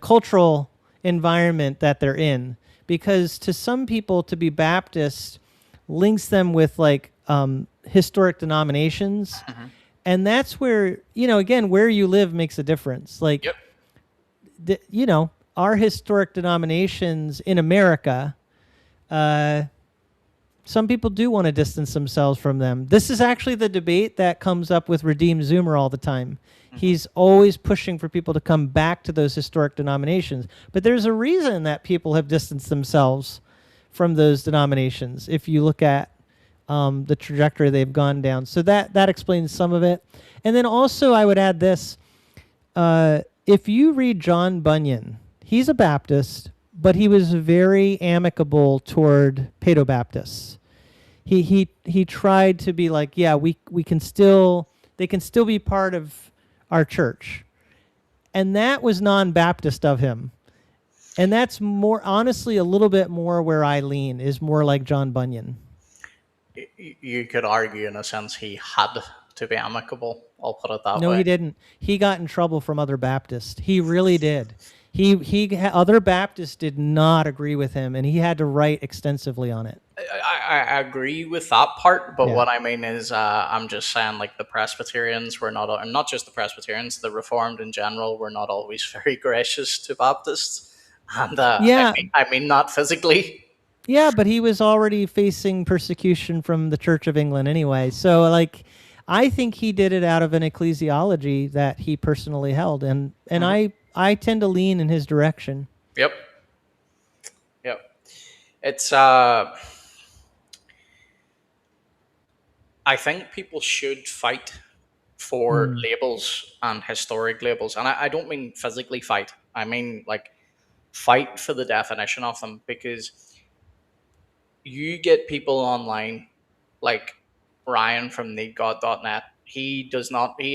cultural environment that they're in? Because to some people, to be Baptist links them with, like, historic denominations. Mm-hmm. And that's where, you know, again, where you live makes a difference. Like, Yep. You know, our historic denominations in America, some people do want to distance themselves from them. This is actually the debate that comes up with Redeemed Zoomer all the time. Mm-hmm. He's always pushing for people to come back to those historic denominations. But there's a reason that people have distanced themselves from those denominations, if you look at the trajectory they've gone down. So that explains some of it. And then also I would add this. If you read John Bunyan, he's a Baptist, but he was very amicable toward Paedo-Baptists. He tried to be like, yeah, they can still be part of our church. And that was non-Baptist of him. And that's more, honestly, a little bit more where I lean, is more like John Bunyan. You could argue, in a sense, he had to be amicable. I'll put it that way. No, he didn't. He got in trouble from other Baptists. He really did. Other Baptists did not agree with him, and he had to write extensively on it. I agree with that part, but what I mean is, I'm just saying, like, the Presbyterians were not just the Presbyterians, the Reformed in general were not always very gracious to Baptists. And I mean not physically. Yeah, but he was already facing persecution from the Church of England anyway. So, like, I think he did it out of an ecclesiology that he personally held, and I tend to lean in his direction. Yep. It's I think people should fight for labels and historic labels. And I don't mean physically fight. I mean like fight for the definition of them, because you get people online like Ryan from needgod.net. He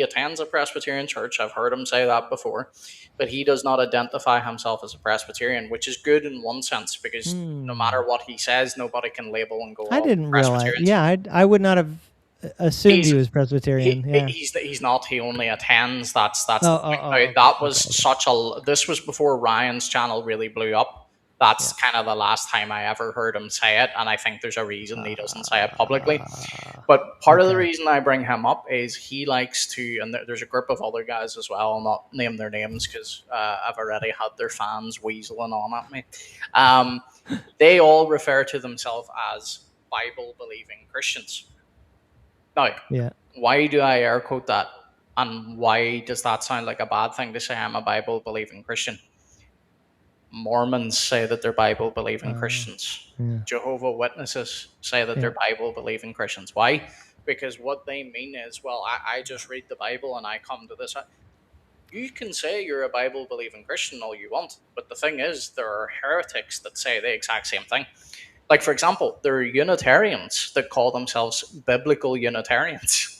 attends a Presbyterian church. I've heard him say that before, but he does not identify himself as a Presbyterian, which is good in one sense, because no matter what he says, nobody can label and go, I "Oh, didn't realize. Presbyterians." Yeah, I would not have assumed He's he was Presbyterian. Yeah. he's not. He only attends. That's Oh, the point. Now, okay, that was okay. such a. This was before Ryan's channel really blew up. That's kind of the last time I ever heard him say it, and I think there's a reason he doesn't say it publicly. But part of the reason I bring him up is he likes to, and there's a group of other guys as well. I'll not name their names because I've already had their fans weaseling on at me. They all refer to themselves as Bible believing Christians. Now, Yeah. why do I air quote that? And why does that sound like a bad thing to say I'm a Bible believing Christian? Mormons say that they're Bible believing Christians. Yeah. Jehovah Witnesses say that they're Bible believing Christians. Why? Because what they mean is, well, I just read the Bible and I come to this. You can say you're a Bible believing Christian all you want, but the thing is, there are heretics that say the exact same thing. Like, for example, there are Unitarians that call themselves biblical Unitarians.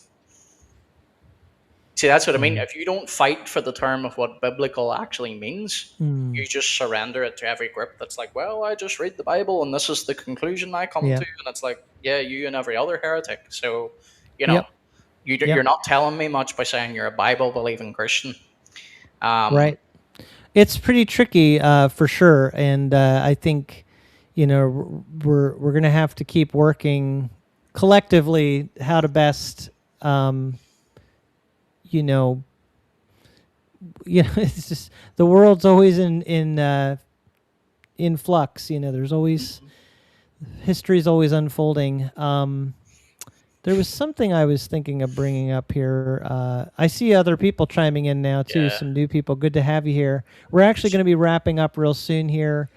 See, that's what I mean. If you don't fight for the term of what biblical actually means, you just surrender it to every group that's like, well, I just read the Bible and this is the conclusion I come to. And it's like, yeah, you and every other heretic. So, you're not telling me much by saying you're a Bible believing Christian. Right. It's pretty tricky for sure. And I think, we're going to have to keep working collectively how to best it's just the world's always in flux. There's always history's always unfolding. There was something I was thinking of bringing up here. I see other people chiming in now too. Some new people. Good to have you here. We're actually going to be wrapping up real soon here.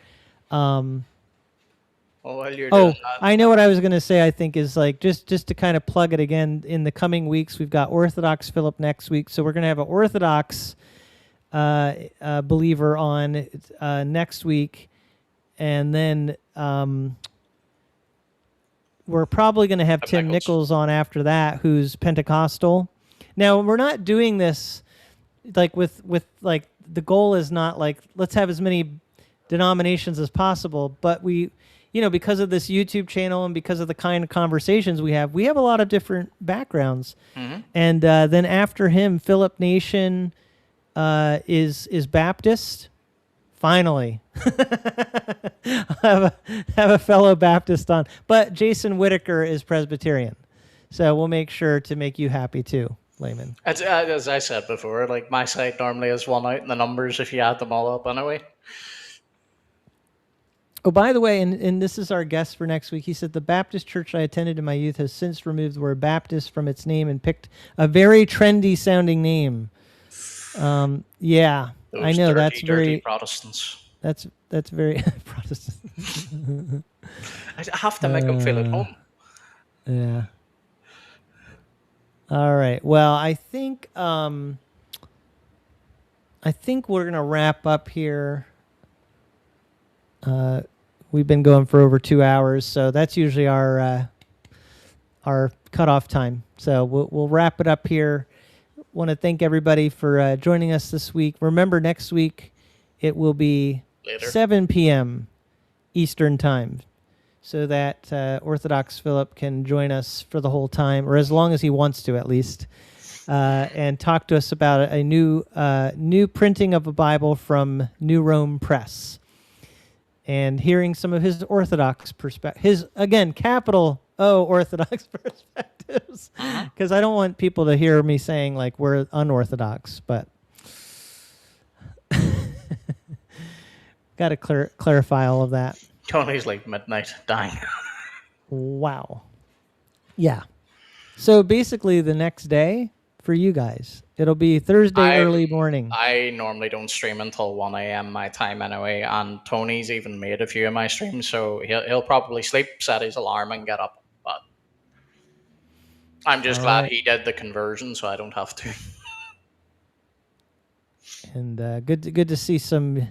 While you're doing that, I know what I was going to say. I think is like just to kind of plug it again. In the coming weeks, we've got Orthodox Philip next week, so we're going to have an Orthodox believer on next week, and then we're probably going to have Tim Nichols on after that, who's Pentecostal. Now we're not doing this like with like the goal is not like let's have as many denominations as possible, but we. Because of this YouTube channel and because of the kind of conversations we have a lot of different backgrounds. And then after him, Philip Nation is Baptist. Finally, have a fellow Baptist on. But Jason Whitaker is Presbyterian, so we'll make sure to make you happy too, Layman. As I said before, like my side normally is one out in the numbers if you add them all up anyway. Oh, by the way, and this is our guest for next week. He said, the Baptist church I attended in my youth has since removed the word Baptist from its name and picked a very trendy sounding name. Yeah, Those I know dirty very Protestants. That's very Protestant. I have to make them feel at home. Yeah. All right. Well, I think we're gonna wrap up here. We've been going for over 2 hours, so that's usually our cutoff time. So we'll wrap it up here. Want to thank everybody for joining us this week. Remember, next week it will be Later. 7 p.m. Eastern time, so that Orthodox Philip can join us for the whole time, or as long as he wants to, at least, and talk to us about a new printing of a Bible from New Rome Press. And hearing some of his Orthodox perspectives, again, capital O Orthodox perspectives, because I don't want people to hear me saying like we're unorthodox, but got to clarify all of that. Tony's like midnight dying. Wow. Yeah. So basically, the next day for you guys, it'll be Thursday early morning. I normally don't stream until 1 a.m. my time anyway, and Tony's even made a few of my streams, so he'll probably sleep, set his alarm, and get up. But I'm just All glad right. he did the conversion, so I don't have to. And good to see some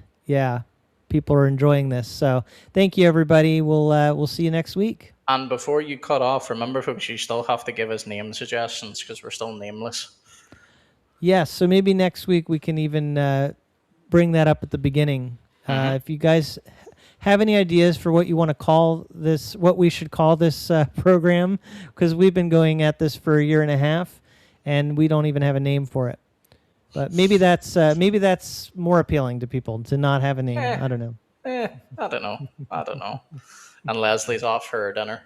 people are enjoying this. So thank you everybody. We'll see you next week. And before you cut off, remember, folks, you still have to give us name suggestions because we're still nameless. Yes, so maybe next week we can even bring that up at the beginning. If you guys have any ideas for what you want to call this, what we should call this program, because we've been going at this for a year and a half, and we don't even have a name for it. But maybe that's more appealing to people to not have a name. I don't know. I don't know. And Leslie's off for her dinner.